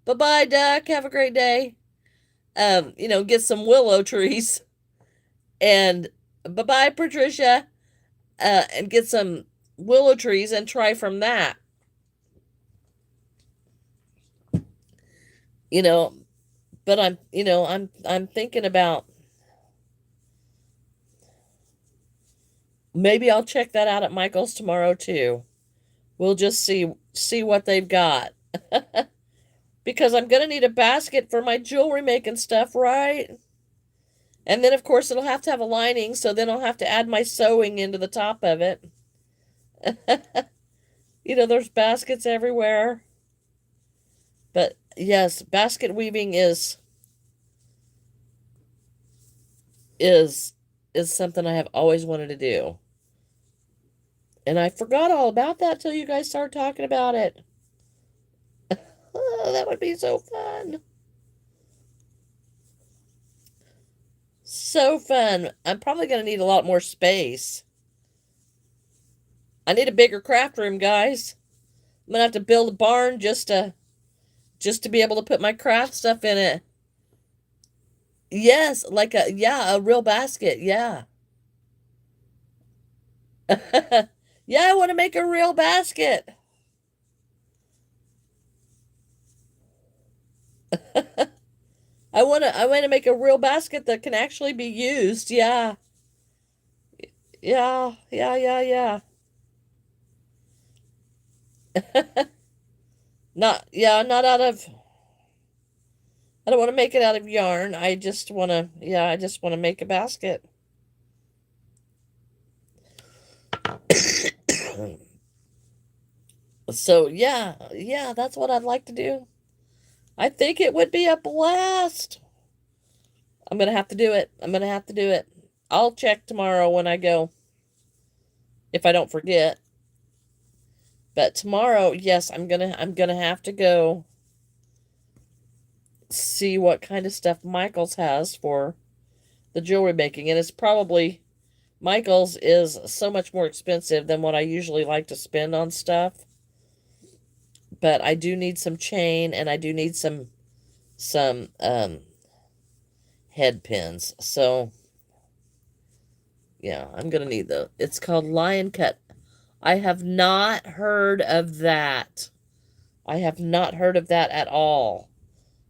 bye-bye duck, have a great day. Get some willow trees and bye-bye Patricia, and get some willow trees and try from that. You know, but I'm thinking about maybe I'll check that out at Michael's tomorrow too. We'll just see what they've got. Because I'm going to need a basket for my jewelry making stuff, right? And then of course it'll have to have a lining, so then I'll have to add my sewing into the top of it. There's baskets everywhere. But yes, basket weaving is is something I have always wanted to do. And I forgot all about that till you guys started talking about it. Oh, that would be so fun. So fun. I'm probably going to need a lot more space. I need a bigger craft room, guys. I'm going to have to build a barn just to be able to put my craft stuff in it. Yes, like a real basket. Yeah. Yeah, I want to make a real basket. I want to make a real basket that can actually be used. Yeah. Yeah. Yeah, yeah, yeah. Not out of I don't want to make it out of yarn. I just want to make a basket. So, yeah, yeah, that's what I'd like to do. I think it would be a blast. I'm going to have to do it. I'm going to have to do it. I'll check tomorrow when I go if I don't forget. But tomorrow, yes, I'm going to have to go see what kind of stuff Michael's has for the jewelry making, and it's probably Michael's is so much more expensive than what I usually like to spend on stuff. But I do need some chain, and I do need some head pins. So yeah, I'm gonna need those. It's called Lion Cut. I have not heard of that. I have not heard of that at all.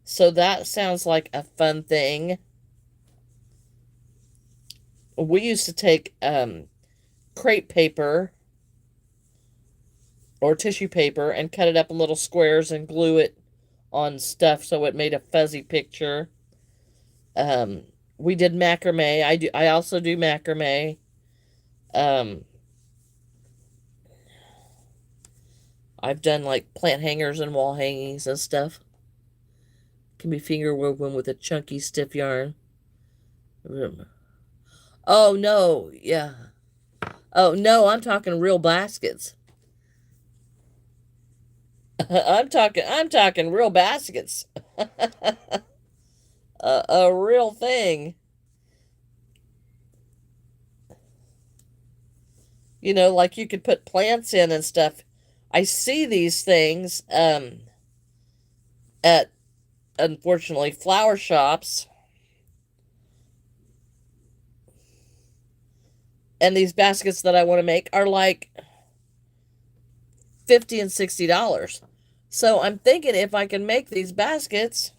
So that sounds like a fun thing. We used to take crepe paper or tissue paper and cut it up in little squares and glue it on stuff so it made a fuzzy picture. Um, we did macrame. I also do macrame. Um, I've done like plant hangers and wall hangings and stuff. Can be finger woven with a chunky stiff yarn. Oh no, yeah. Oh no, I'm talking real baskets. I'm talking real baskets. A real thing. Like you could put plants in and stuff. I see these things at unfortunately flower shops, and these baskets that I want to make are like 50 and $60. So I'm thinking if I can make these baskets.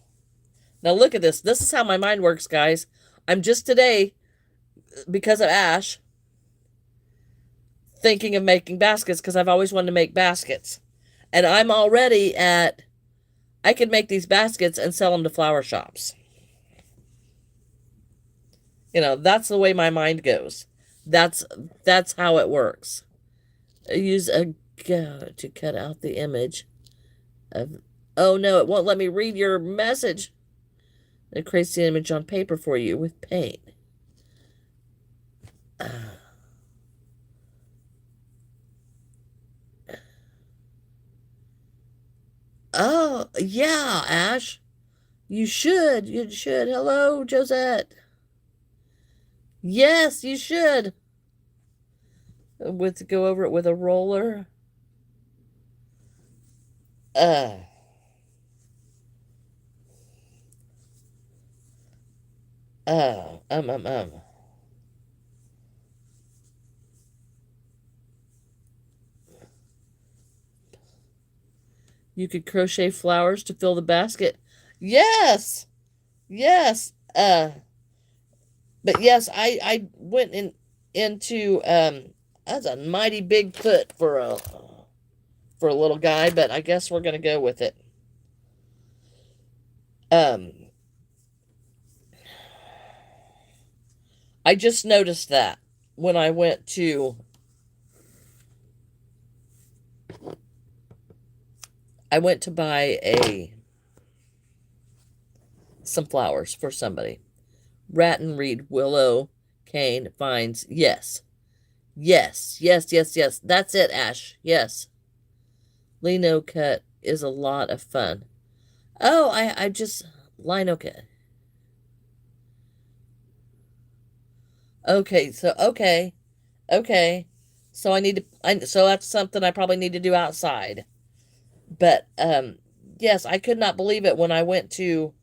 Now look at this. This is how my mind works, guys. I'm just today, because of Ash, thinking of making baskets because I've always wanted to make baskets. And I'm already at, I could make these baskets and sell them to flower shops. That's the way my mind goes. That's that's how it works. Use a go to cut out the image of. Oh no, it won't let me read your message. It creates the image on paper for you with paint. Oh yeah, Ash. You should. You should. Hello, Josette. Yes, you should. Go over it with a roller. Uh, uh, um, um, um. You could crochet flowers to fill the basket. Yes. Yes. But yes, I went into that's a mighty big foot for a little guy, but I guess we're gonna go with it. Um, I just noticed that when I went to buy a some flowers for somebody. Rattan reed, willow, cane, vines. Yes. Yes. Yes, yes, yes. That's it, Ash. Yes. Lino cut is a lot of fun. Oh, I just lino cut. Okay, so okay. Okay. So so that's something I probably need to do outside. But yes, I could not believe it when I went to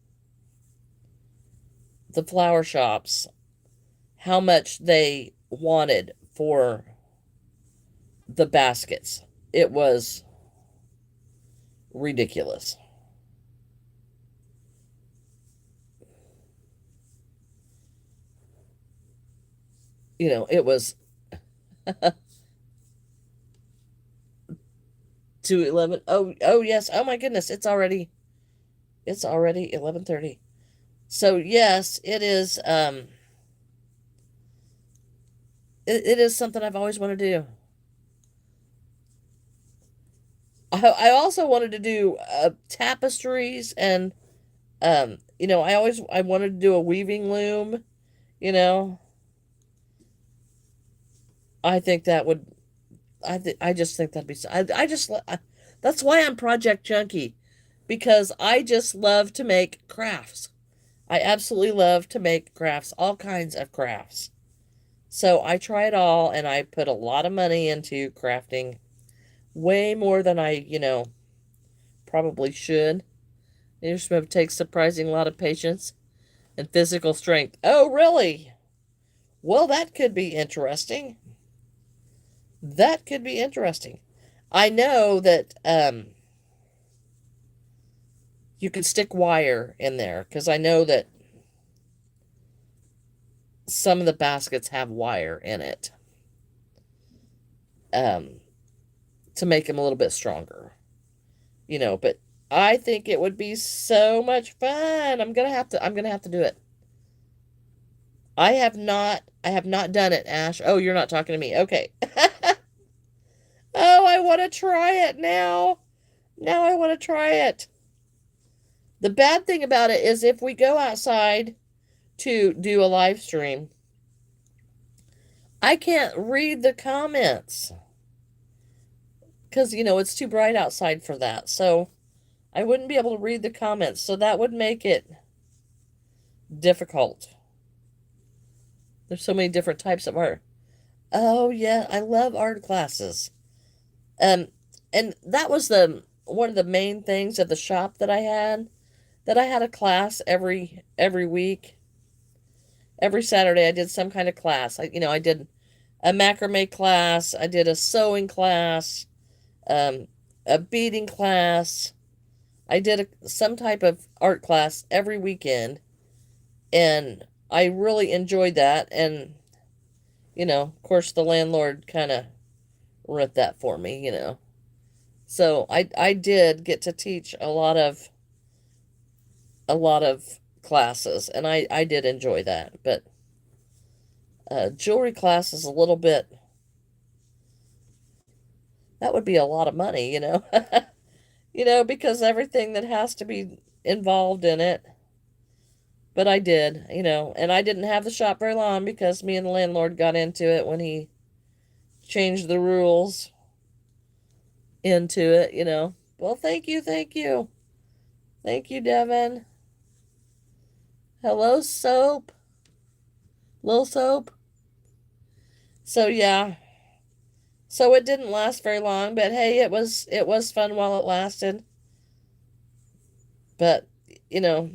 the flower shops how much they wanted for the baskets. It was ridiculous. It was 2:11. Oh, oh yes. Oh my goodness, it's already 11:30. So yes, it is something I've always wanted to do. I also wanted to do tapestries and I wanted to do a weaving loom, you know. I think that would I just think that'd be that's why I'm project junkie because I just love to make crafts. I absolutely love to make crafts, all kinds of crafts. So I try it all and I put a lot of money into crafting, way more than I probably should. It just takes surprising lot of patience and physical strength. Oh, really? Well, that could be interesting. That could be interesting. I know that you can stick wire in there because I know that some of the baskets have wire in it um, to make them a little bit stronger. But I think it would be so much fun. I'm gonna have to do it. I have not done it, Ash. Oh, you're not talking to me. Okay. Oh, I want to try it now. Now I want to try it. The bad thing about it is if we go outside to do a live stream, I can't read the comments because it's too bright outside for that. So I wouldn't be able to read the comments. So that would make it difficult. There's so many different types of art. Oh yeah, I love art classes. Um, and that was the one of the main things at the shop that I had a class every week. Every Saturday I did some kind of class. I did a macrame class, I did a sewing class, um, a beading class. I did some type of art class every weekend, and I really enjoyed that. And of course, the landlord kind of rent that for me. So I did get to teach a lot of classes, and I did enjoy that. But jewelry class is a little bit that would be a lot of money. Because everything that has to be involved in it. But I did, and I didn't have the shop very long because me and the landlord got into it when he changed the rules into it. Well, thank you, thank you. Thank you, Devin. Hello, Soap. Little Soap. So yeah. So it didn't last very long, but hey, it was fun while it lasted. But, you know,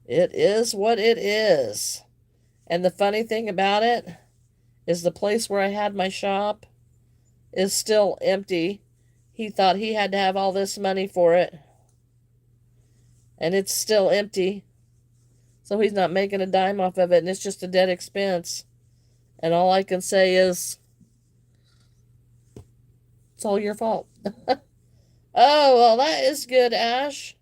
it is what it is. And the funny thing about it is the place where I had my shop is still empty. He thought he had to have all this money for it. And it's still empty. So he's not making a dime off of it, and it's just a dead expense. And all I can say is, it's all your fault. Oh, well, that is good, Ash.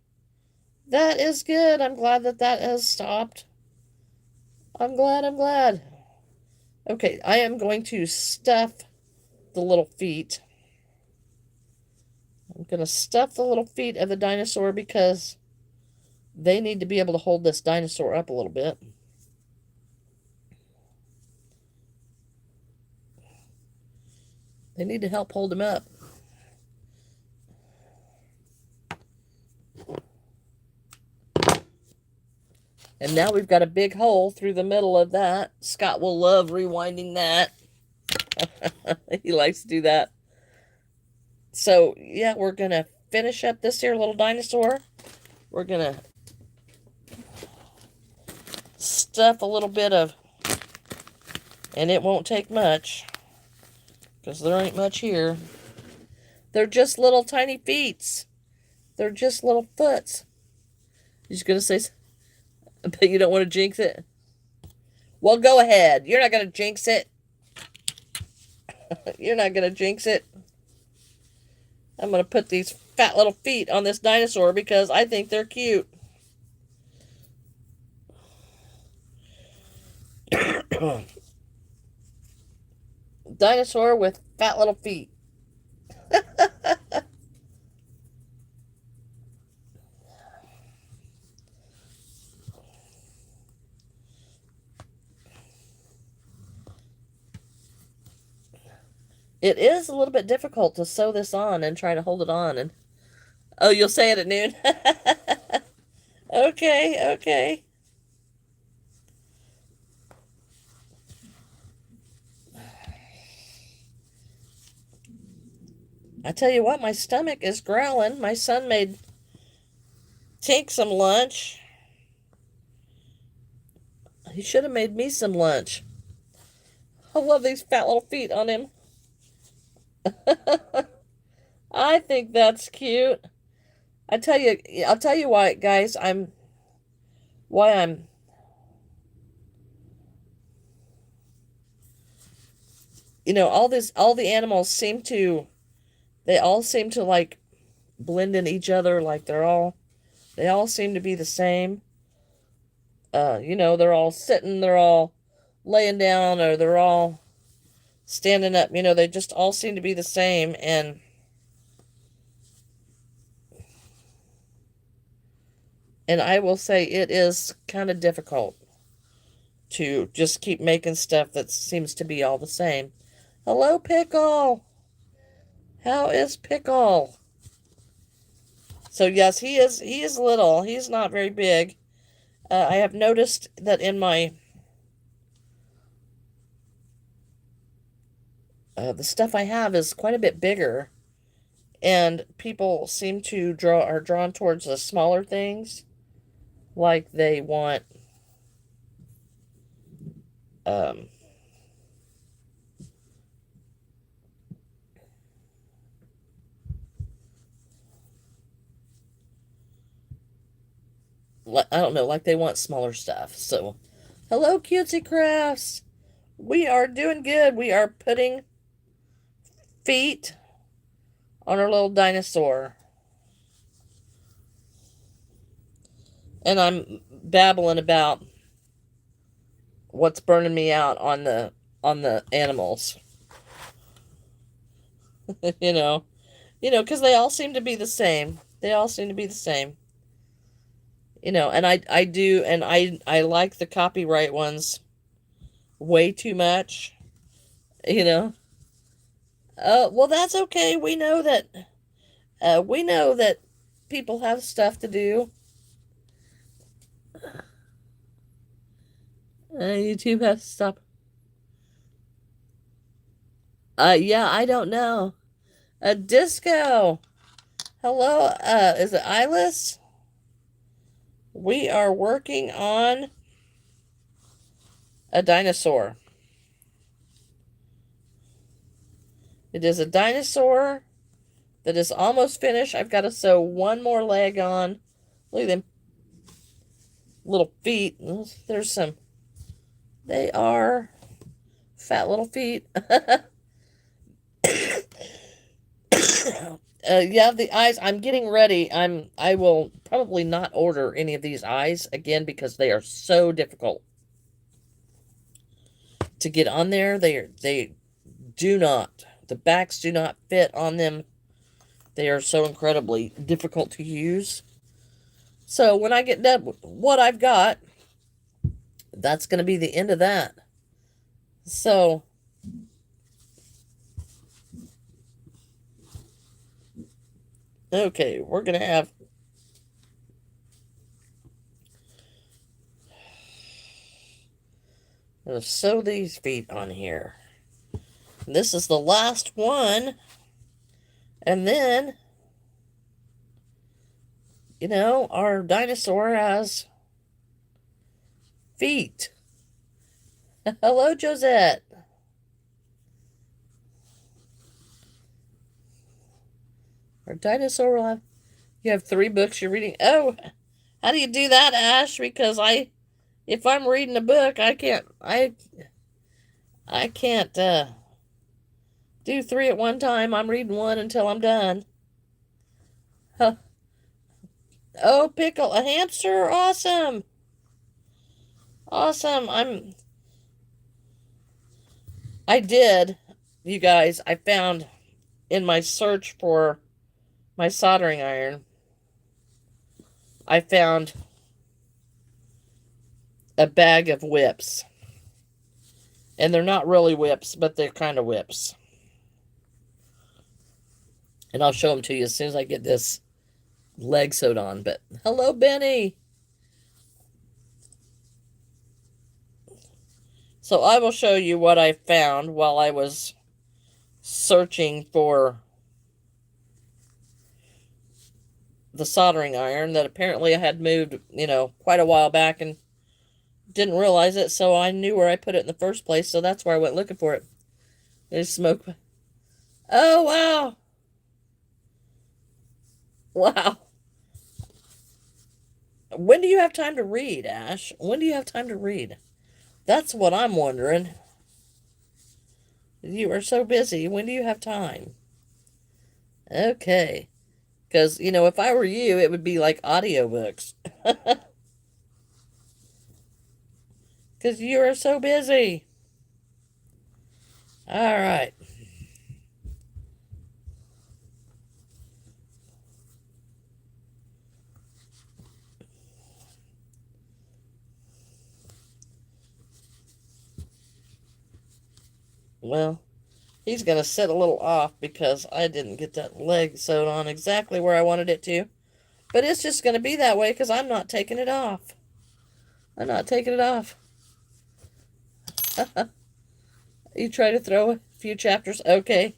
That is good. I'm glad that that has stopped. I'm glad, I'm glad. Okay, I am going to stuff the little feet. I'm going to stuff the little feet of the dinosaur because they need to be able to hold this dinosaur up a little bit. They need to help hold him up. And now we've got a big hole through the middle of that. Scott will love rewinding that. He likes to do that. So, yeah, we're going to finish up this here little dinosaur. We're going to stuff a little bit of, and it won't take much, because there ain't much here. They're just little tiny feet. They're just little foots. You're just going to say, but you don't want to jinx it? Well, go ahead. You're not going to jinx it. You're not going to jinx it. I'm going to put these fat little feet on this dinosaur because I think they're cute. Dinosaur with fat little feet. It is a little bit difficult to sew this on and try to hold it on. And oh, you'll say it at noon? Okay, okay. I tell you what, my stomach is growling. My son made Tink some lunch. He should have made me some lunch. I love these fat little feet on him. I think that's cute. I'll tell you why, guys. Why I'm. All the animals they all seem to like blend in each other. Like they all seem to be the same. They're all sitting, they're all laying down, or they're all standing up. They just all seem to be the same, and I will say it is kind of difficult to just keep making stuff that seems to be all the same. Hello, Pickle. How is Pickle? So yes, he is little. He's not very big. I have noticed that in my the stuff I have is quite a bit bigger, and people seem to are drawn towards the smaller things, like they want um, I don't know, like they want smaller stuff. So, hello, Cutesy Crafts. We are doing good. We are putting feet on our little dinosaur. And I'm babbling about what's burning me out on the animals. you know. Because they all seem to be the same. They all seem to be the same. And I do, and I like the copyright ones way too much. You know. Well, that's okay. We know that people have stuff to do. YouTube has to stop. Yeah, I don't know. A disco. Hello, is it Eyeless? We are working on a dinosaur. It is a dinosaur that is almost finished. I've got to sew one more leg on. Look at them little feet. There's some, they are fat little feet. Yeah, the eyes. I'm getting ready. I will probably not order any of these eyes again because they are so difficult to get on there. They do not. The backs do not fit on them. They are so incredibly difficult to use. So when I get done with what I've got, that's going to be the end of that. So okay, we're going to have sew these feet on here. This is the last one. And then, you know, our dinosaur has feet. Hello, Josette. Our dinosaur will have. You have 3 books you're reading. Oh, how do you do that, Ash? Because if I'm reading a book, I can't do 3 at one time. I'm reading one until I'm done. Huh. Oh, pickle, a hamster, awesome, awesome. I did, you guys. I found in my search for my soldering iron, I found a bag of whips. And they're not really whips, but they're kind of whips. And I'll show them to you as soon as I get this leg sewed on. But hello, Benny. So I will show you what I found while I was searching for the soldering iron that apparently I had moved, you know, quite a while back and didn't realize it, so I knew where I put it in the first place, so that's where I went looking for it. There's smoke. Oh, wow. Wow. When do you have time to read, Ash? When do you have time to read? That's what I'm wondering. You are so busy. When do you have time? Okay. Because, you know, if I were you, it would be like audiobooks. Because you are so busy. All right. Well, he's going to sit a little off because I didn't get that leg sewed on exactly where I wanted it to. But it's just going to be that way because I'm not taking it off. I'm not taking it off. You try to throw a few chapters. Okay.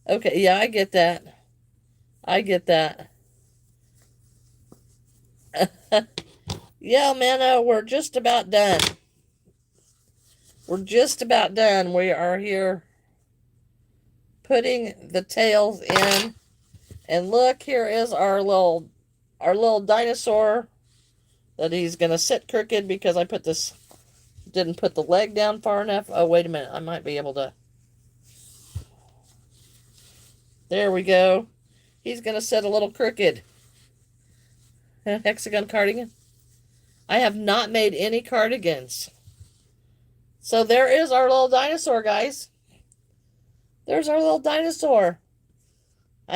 Okay, yeah, I get that. I get that. Yeah, man, we're just about done. We're just about done. We are here putting the tails in. And look, here is our little dinosaur that he's going to sit crooked because I didn't put the leg down far enough. Oh, wait a minute. I might be able to. There we go. He's going to sit a little crooked. Hexagon cardigan. I have not made any cardigans. So there is our little dinosaur, guys. There's our little dinosaur.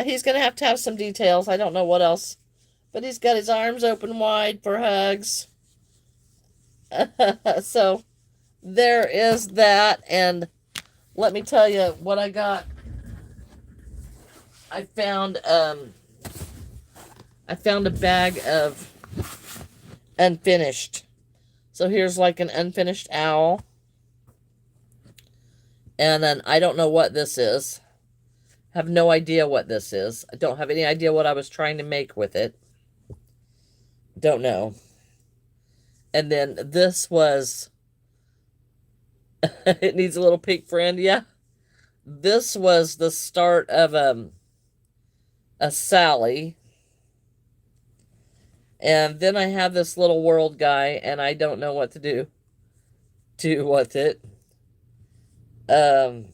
He's going to have some details. I don't know what else. But he's got his arms open wide for hugs. So there is that. And let me tell you what I got. I found a bag of unfinished. So here's like an unfinished owl. And then I don't know what this is. Have no idea what this is. I don't have any idea what I was trying to make with it. Don't know. And then this was it needs a little pink friend, yeah. This was the start of a Sally. And then I have this little world guy, and I don't know what to do with it. Um,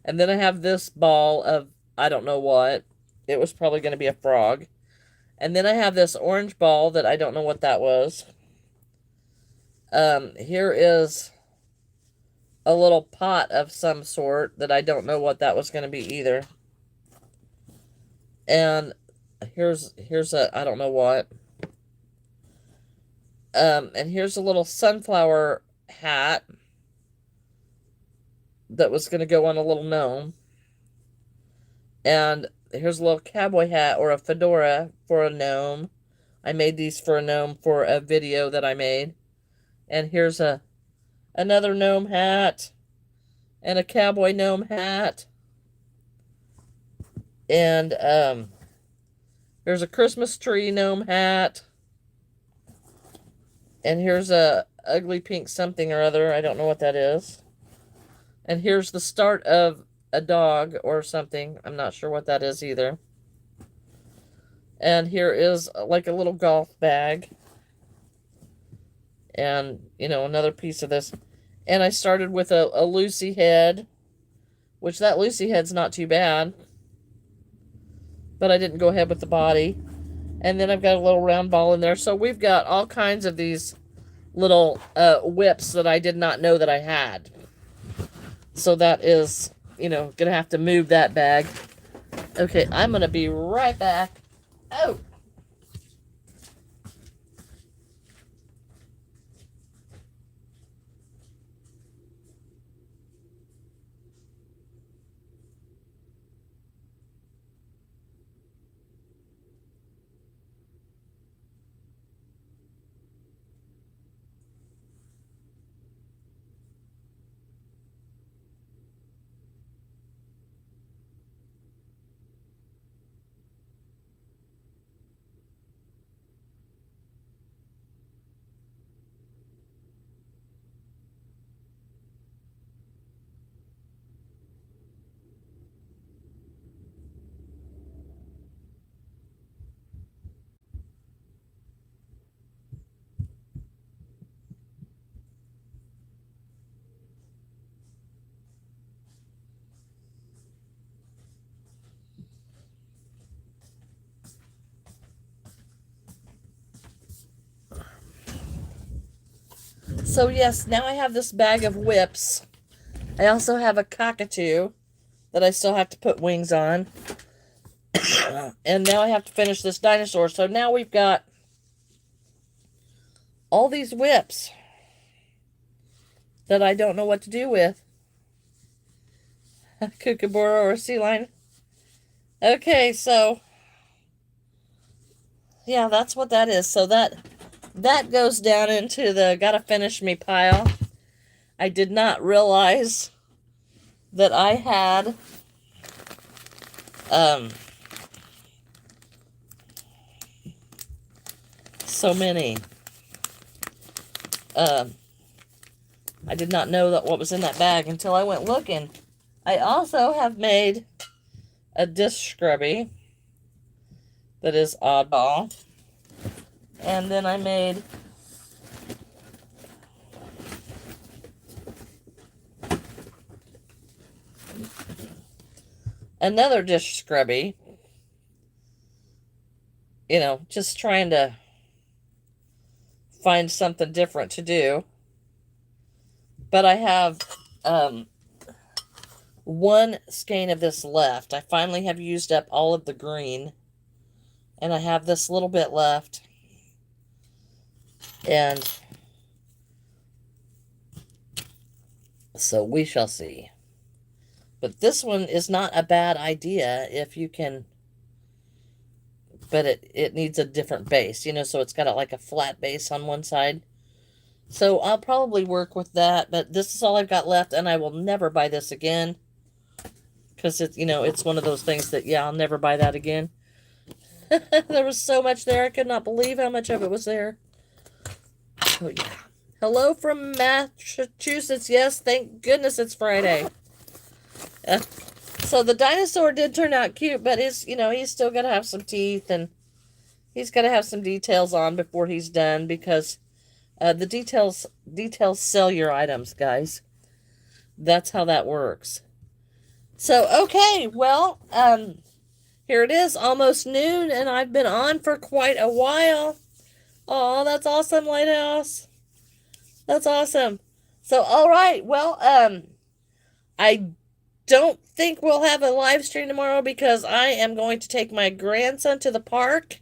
and then I have this ball of I don't know what. It was probably going to be a frog. And then I have this orange ball that I don't know what that was. Here is a little pot of some sort that I don't know what that was going to be either. And here's a I don't know what. And here's a little sunflower hat that was going to go on a little gnome. And here's a little cowboy hat or a fedora for a gnome. I made these for a gnome for a video that I made. And here's another gnome hat and a cowboy gnome hat. And here's a Christmas tree gnome hat. And here's a ugly pink something or other. I don't know what that is. And here's the start of a dog or something. I'm not sure what that is either. And here is like a little golf bag. And, you know, another piece of this. And I started with a Lucy head, which that Lucy head's not too bad. But I didn't go ahead with the body. And then I've got a little round ball in there. So we've got all kinds of these little whips that I did not know that I had. So that is, you know, going to have to move that bag. Okay, I'm going to be right back. Oh! So yes, now I have this bag of whips. I also have a cockatoo that I still have to put wings on. And now I have to finish this dinosaur. So now we've got all these whips that I don't know what to do with. A kookaburra or a sea lion. Okay, so yeah, that's what that is. So that goes down into the gotta finish me pile. I did not realize that I had so many. I did not know that what was in that bag until I went looking. I also have made a dish scrubby that is oddball. And then I made another dish scrubby. You know, just trying to find something different to do. But I have one skein of this left. I finally have used up all of the green. And I have this little bit left. And so we shall see. But this one is not a bad idea if you can, but it needs a different base, you know, so it's got like a flat base on one side. So I'll probably work with that, but this is all I've got left, and I will never buy this again. Because, you know, it's one of those things that, yeah, I'll never buy that again. There was so much there, I could not believe how much of it was there. Oh, yeah. Hello from Massachusetts. Yes, thank goodness it's Friday. So the dinosaur did turn out cute, but he's, you know, he's still got to have some teeth, and He's got to have some details on before he's done because the details sell your items, guys. That's how that works. So okay, well, here it is, almost noon, and I've been on for quite a while. Oh, that's awesome, Lighthouse. That's awesome. So all right, well, I don't think we'll have a live stream tomorrow because I am going to take my grandson to the park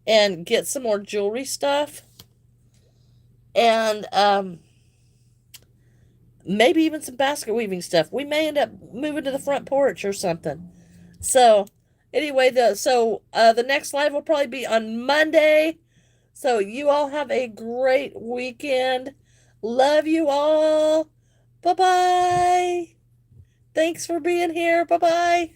and get some more jewelry stuff. And maybe even some basket weaving stuff. We may end up moving to the front porch or something. So anyway, the next live will probably be on Monday. So you all have a great weekend. Love you all. Bye bye. Thanks for being here. Bye bye.